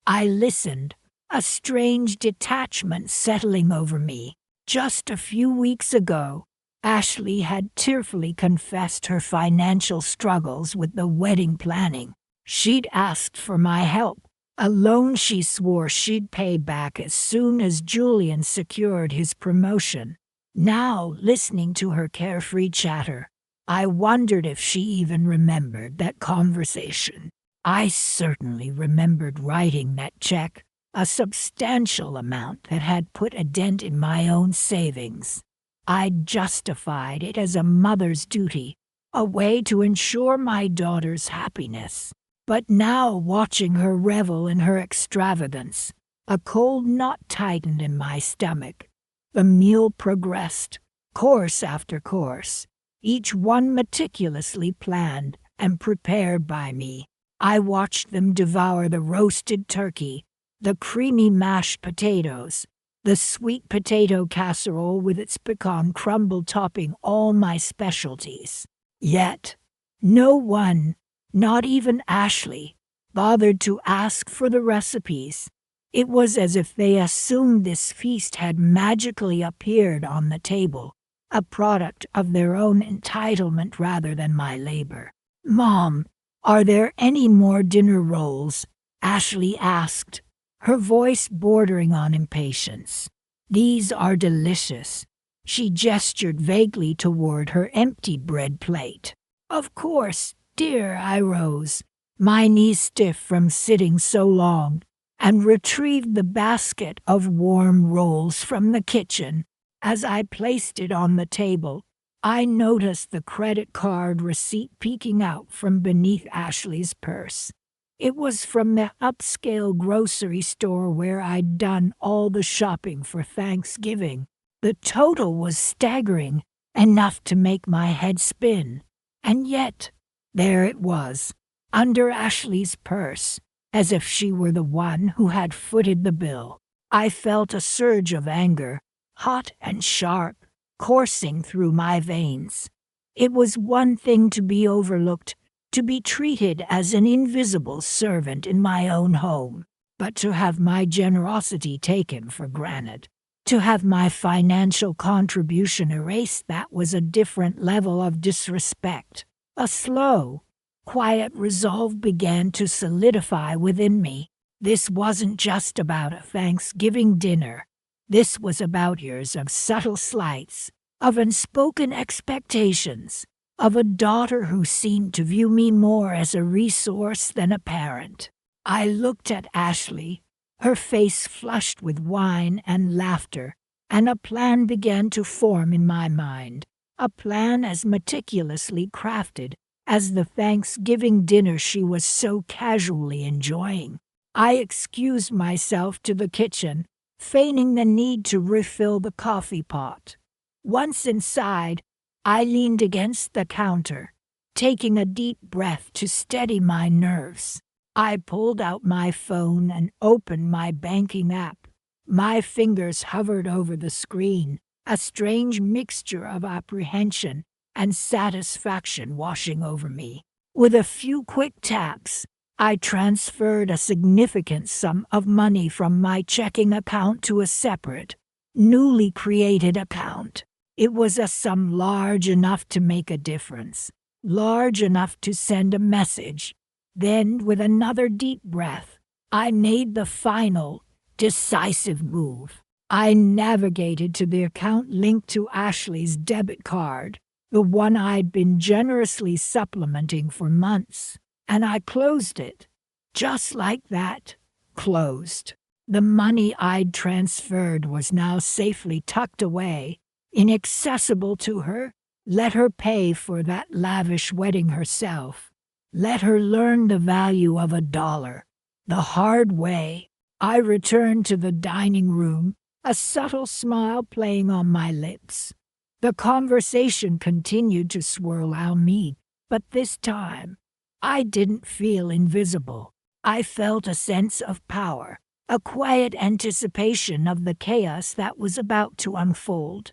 Speaker 1: I listened, a strange detachment settling over me. Just a few weeks ago, Ashley had tearfully confessed her financial struggles with the wedding planning. She'd asked for my help, a loan she swore she'd pay back as soon as Julian secured his promotion. Now, listening to her carefree chatter, I wondered if she even remembered that conversation. I certainly remembered writing that check, a substantial amount that had put a dent in my own savings. I'd justified it as a mother's duty, a way to ensure my daughter's happiness. But now, watching her revel in her extravagance, a cold knot tightened in my stomach. The meal progressed, course after course, each one meticulously planned and prepared by me. I watched them devour the roasted turkey, the creamy mashed potatoes, the sweet potato casserole with its pecan crumble topping all my specialties. Yet, no one, not even Ashley, bothered to ask for the recipes. It was as if they assumed this feast had magically appeared on the table, a product of their own entitlement rather than my labor. "Mom, are there any more dinner rolls?" Ashley asked, her voice bordering on impatience. "These are delicious." She gestured vaguely toward her empty bread plate. "Of course, dear," I rose, my knees stiff from sitting so long, and retrieved the basket of warm rolls from the kitchen. As I placed it on the table, I noticed the credit card receipt peeking out from beneath Ashley's purse. It was from the upscale grocery store where I'd done all the shopping for Thanksgiving. The total was staggering, enough to make my head spin. And yet, there it was, under Ashley's purse, as if she were the one who had footed the bill. I felt a surge of anger, hot and sharp, coursing through my veins. It was one thing to be overlooked, to be treated as an invisible servant in my own home, but to have my generosity taken for granted, to have my financial contribution erased, that was a different level of disrespect. A slow, quiet resolve began to solidify within me. This wasn't just about a Thanksgiving dinner. This was about years of subtle slights, of unspoken expectations, of a daughter who seemed to view me more as a resource than a parent. I looked at Ashley, her face flushed with wine and laughter, and a plan began to form in my mind, a plan as meticulously crafted as the Thanksgiving dinner she was so casually enjoying. I excused myself to the kitchen, feigning the need to refill the coffee pot. Once inside, I leaned against the counter, taking a deep breath to steady my nerves. I pulled out my phone and opened my banking app. My fingers hovered over the screen, a strange mixture of apprehension and satisfaction washing over me. With a few quick taps, I transferred a significant sum of money from my checking account to a separate, newly created account. It was a sum large enough to make a difference, large enough to send a message. Then, with another deep breath, I made the final, decisive move. I navigated to the account linked to Ashley's debit card, the one I'd been generously supplementing for months, and I closed it. Just like that, closed. The money I'd transferred was now safely tucked away, inaccessible to her. Let her pay for that lavish wedding herself. Let her learn the value of $1, the hard way. I returned to the dining room, a subtle smile playing on my lips. The conversation continued to swirl on me, but this time, I didn't feel invisible. I felt a sense of power, a quiet anticipation of the chaos that was about to unfold.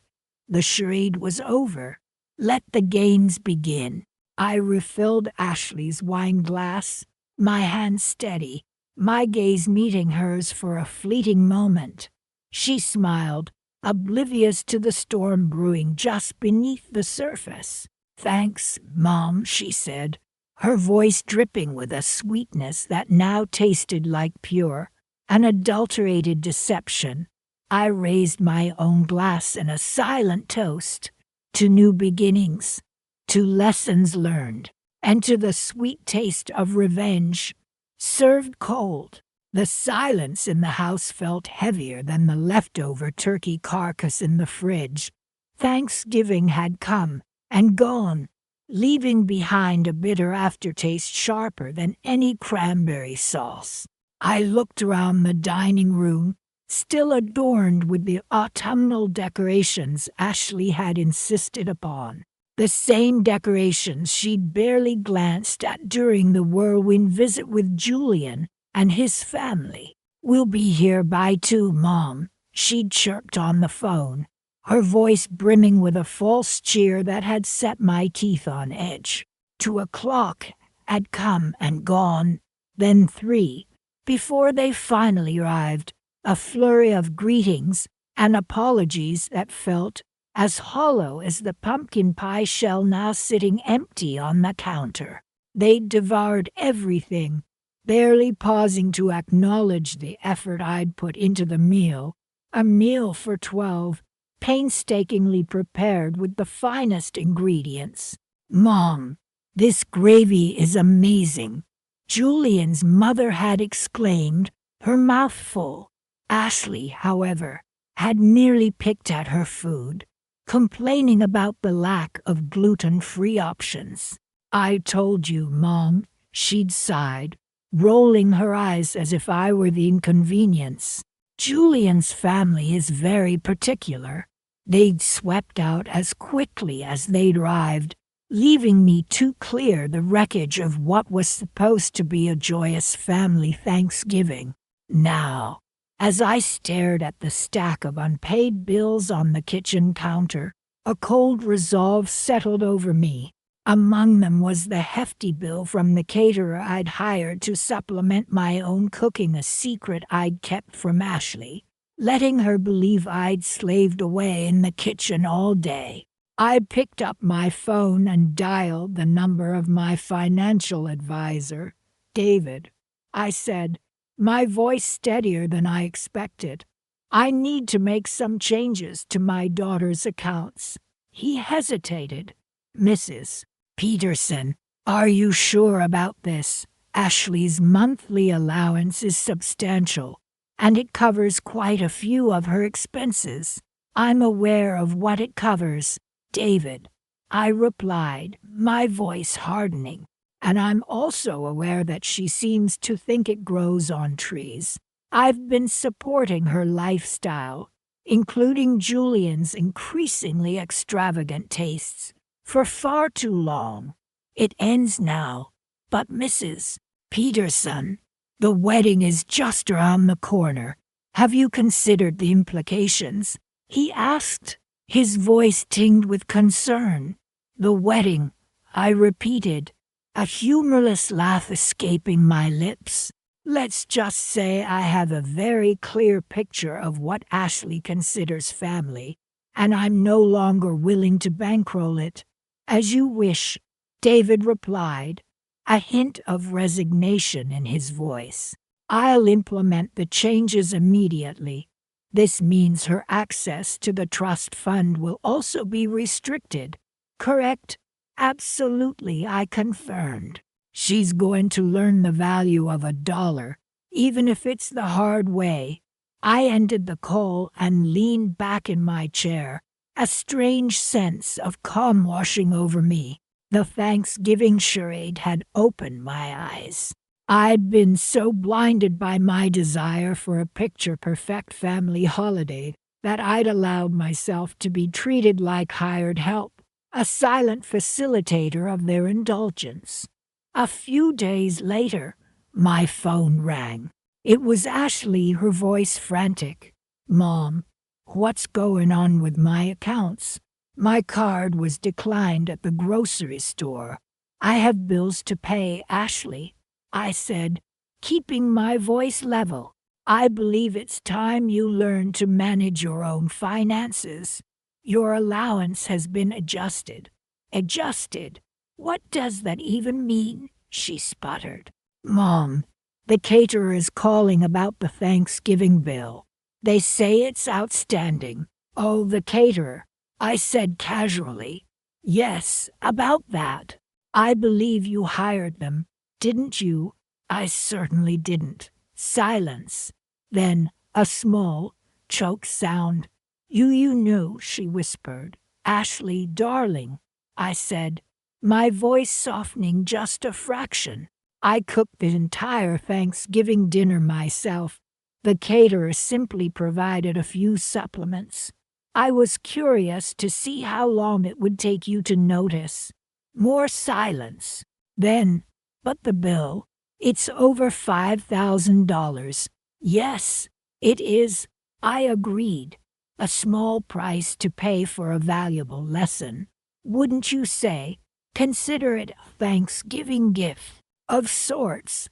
Speaker 1: The charade was over. Let the games begin. I refilled Ashley's wine glass, my hand steady, my gaze meeting hers for a fleeting moment. She smiled, oblivious to the storm brewing just beneath the surface. "Thanks, Mom," she said, her voice dripping with a sweetness that now tasted like pure, unadulterated deception. I raised my own glass in a silent toast to new beginnings, to lessons learned, and to the sweet taste of revenge. Served cold, the silence in the house felt heavier than the leftover turkey carcass in the fridge. Thanksgiving had come and gone, leaving behind a bitter aftertaste sharper than any cranberry sauce. I looked around the dining room, still adorned with the autumnal decorations Ashley had insisted upon. The same decorations she'd barely glanced at during the whirlwind visit with Julian and his family. "We'll be here by 2, Mom," she'd chirped on the phone, her voice brimming with a false cheer that had set my teeth on edge. 2 o'clock had come and gone, then 3. Before they finally arrived, a flurry of greetings and apologies that felt as hollow as the pumpkin pie shell now sitting empty on the counter. They'd devoured everything, barely pausing to acknowledge the effort I'd put into the meal, a meal for 12, painstakingly prepared with the finest ingredients. "Mom, this gravy is amazing," Julian's mother had exclaimed, her mouth full. Ashley, however, had merely picked at her food, complaining about the lack of gluten-free options. "I told you, Mom," she'd sighed, rolling her eyes as if I were the inconvenience. "Julian's family is very particular. They'd swept out as quickly as they'd arrived, leaving me to clear the wreckage of what was supposed to be a joyous family Thanksgiving. Now, as I stared at the stack of unpaid bills on the kitchen counter, a cold resolve settled over me. Among them was the hefty bill from the caterer I'd hired to supplement my own cooking, a secret I'd kept from Ashley, letting her believe I'd slaved away in the kitchen all day. I picked up my phone and dialed the number of my financial advisor, David. I said, my voice steadier than I expected, "I need to make some changes to my daughter's accounts." He hesitated. "Mrs. Peterson, are you sure about this? Ashley's monthly allowance is substantial, and it covers quite a few of her expenses." "I'm aware of what it covers, David," I replied, my voice hardening. "And I'm also aware that she seems to think it grows on trees. I've been supporting her lifestyle, including Julian's increasingly extravagant tastes, for far too long. It ends now, but Mrs. Peterson, the wedding is just around the corner. Have you considered the implications? He asked, his voice tinged with concern. The wedding, I repeated, a humorless laugh escaping my lips. Let's just say I have a very clear picture of what Ashley considers family, and I'm no longer willing to bankroll it. As you wish, David replied, a hint of resignation in his voice. I'll implement the changes immediately. This means her access to the trust fund will also be restricted. Correct? Absolutely, I confirmed. She's going to learn the value of $1, even if it's the hard way. I ended the call and leaned back in my chair, a strange sense of calm washing over me. The Thanksgiving charade had opened my eyes. I'd been so blinded by my desire for a picture-perfect family holiday that I'd allowed myself to be treated like hired help, a silent facilitator of their indulgence. A few days later, my phone rang. It was Ashley, her voice frantic. Mom, what's going on with my accounts? My card was declined at the grocery store. I have bills to pay, Ashley, I said, keeping my voice level. I believe it's time you learn to manage your own finances. Your allowance has been adjusted. Adjusted? What does that even mean? She sputtered. Mom, the caterer is calling about the Thanksgiving bill. They say it's outstanding. Oh, the caterer, I said casually. Yes, about that. I believe you hired them, didn't you? I certainly didn't. Silence. Then a small, choked sound. You knew, she whispered. Ashley, darling, I said, my voice softening just a fraction. I cooked the entire Thanksgiving dinner myself. The caterer simply provided a few supplements. I was curious to see how long it would take you to notice. More silence. Then, but the bill, it's over $5,000. Yes, it is, I agreed. A small price to pay for a valuable lesson. Wouldn't you say? Consider it a Thanksgiving gift, of sorts.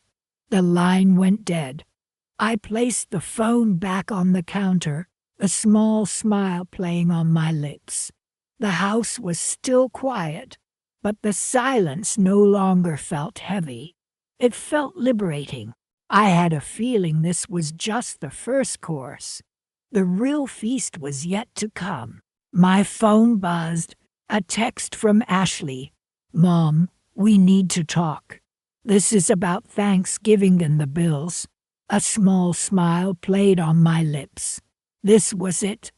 Speaker 1: The line went dead. I placed the phone back on the counter, a small smile playing on my lips. The house was still quiet, but the silence no longer felt heavy. It felt liberating. I had a feeling this was just the first course. The real feast was yet to come. My phone buzzed, a text from Ashley. Mom, we need to talk. This is about Thanksgiving and the bills. A small smile played on my lips. This was it,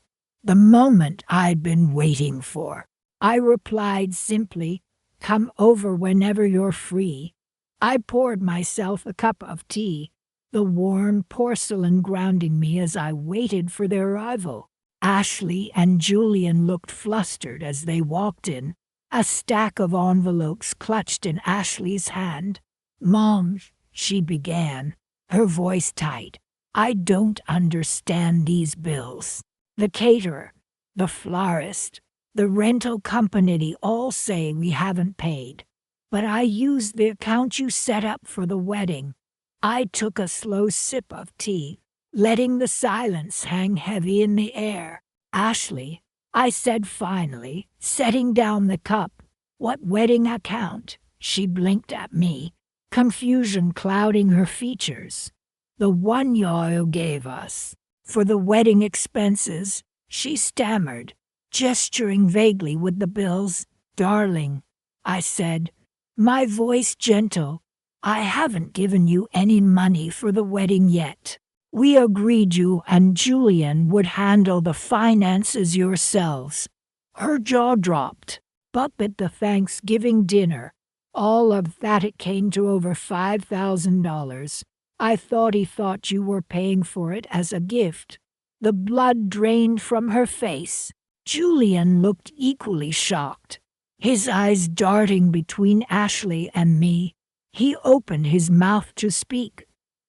Speaker 1: the moment I'd been waiting for. I replied simply, come over whenever you're free. I poured myself a cup of tea, the warm porcelain grounding me as I waited for their arrival. Ashley and Julian looked flustered as they walked in, a stack of envelopes clutched in Ashley's hand. Mom, she began, her voice tight. I don't understand these bills. The caterer, the florist, the rental company all say we haven't paid. But I used the account you set up for the wedding. I took a slow sip of tea, letting the silence hang heavy in the air. Ashley, I said finally, setting down the cup. What wedding account? She blinked at me, confusion clouding her features. The one y'all gave us. For the wedding expenses, she stammered, gesturing vaguely with the bills. Darling, I said, my voice gentle, I haven't given you any money for the wedding yet. We agreed you and Julian would handle the finances yourselves. Her jaw dropped. But at the Thanksgiving dinner, all of that it came to over $5,000. I thought he thought you were paying for it as a gift. The blood drained from her face. Julian looked equally shocked. his eyes darting between Ashley and me. He opened his mouth to speak,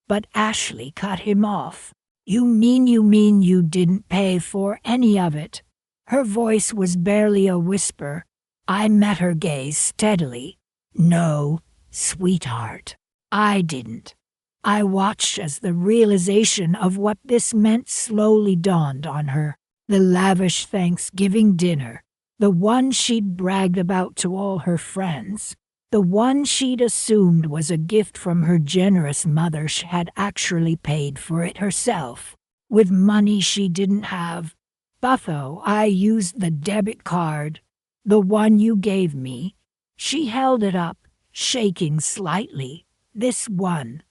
Speaker 1: but Ashley cut him off. You mean you didn't pay for any of it?" Her voice was barely a whisper. I met her gaze steadily. "No, sweetheart, I didn't." I watched as the realization of what this meant slowly dawned on her. The lavish Thanksgiving dinner, the one she'd bragged about to all her friends, the one she'd assumed was a gift from her generous mother, she had actually paid for it herself, with money she didn't have. "Butho, I used the debit card, the one you gave me." She held it up, shaking slightly. "This one."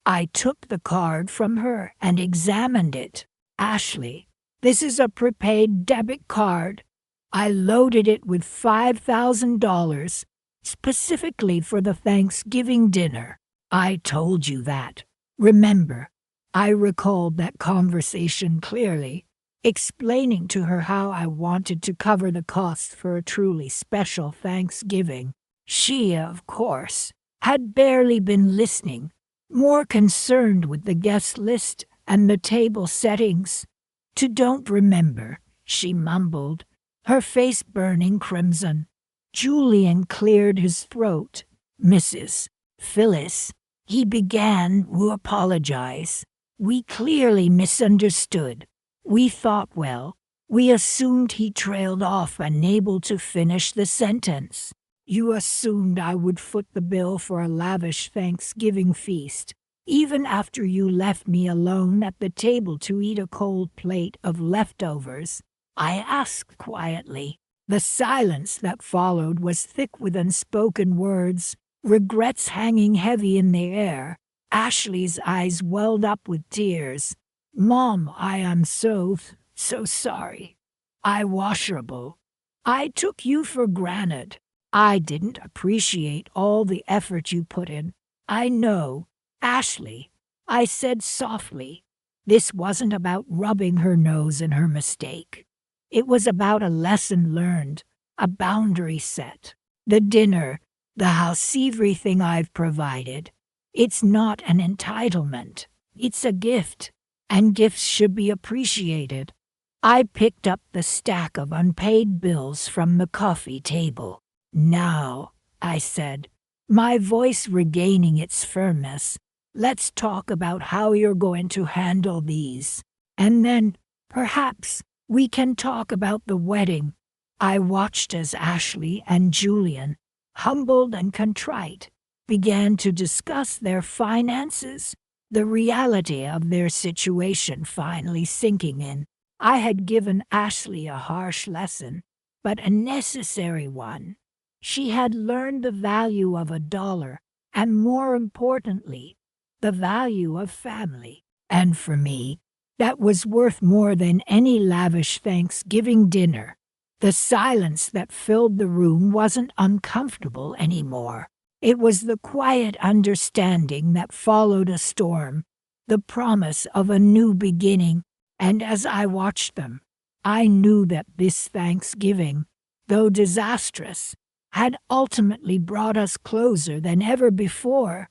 Speaker 1: I took the card from her and examined it. "Ashley, this is a prepaid debit card. I loaded it with $5,000, specifically for the Thanksgiving dinner." "I told you that. Remember?" I recalled that conversation clearly, explaining to her how I wanted to cover the costs for a truly special Thanksgiving. She, of course, had barely been listening, more concerned with the guest list and the table settings. "Don't remember," she mumbled, her face burning crimson. Julian cleared his throat. "Mrs. Phyllis," he began, "we apologize. We clearly misunderstood. We thought, well, we assumed." He trailed off, unable to finish the sentence. "You assumed I would foot the bill for a lavish Thanksgiving feast, even after you left me alone at the table to eat a cold plate of leftovers?" I asked quietly. The silence that followed was thick with unspoken words, regrets hanging heavy in the air. Ashley's eyes welled up with tears. "Mom, I am so sorry. I washerable. I took you for granted. I didn't appreciate all the effort you put in." "I know, Ashley," I said softly. This wasn't about rubbing her nose in her mistake. It was about a lesson learned, a boundary set. The dinner, the house, everything I've provided. It's not an entitlement. It's a gift, and gifts should be appreciated. I picked up the stack of unpaid bills from the coffee table. "Now," I said, my voice regaining its firmness, "let's talk about how you're going to handle these. And then, perhaps, we can talk about the wedding." I watched as Ashley and Julian, humbled and contrite, began to discuss their finances, the reality of their situation finally sinking in. I had given Ashley a harsh lesson, but a necessary one. She had learned the value of $1, and more importantly, the value of family. And for me, that was worth more than any lavish Thanksgiving dinner. The silence that filled the room wasn't uncomfortable anymore. It was the quiet understanding that followed a storm, the promise of a new beginning. And as I watched them, I knew that this Thanksgiving, though disastrous, had ultimately brought us closer than ever before.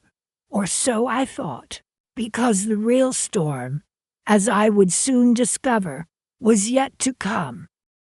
Speaker 1: Or so I thought, because the real storm, as I would soon discover, was yet to come.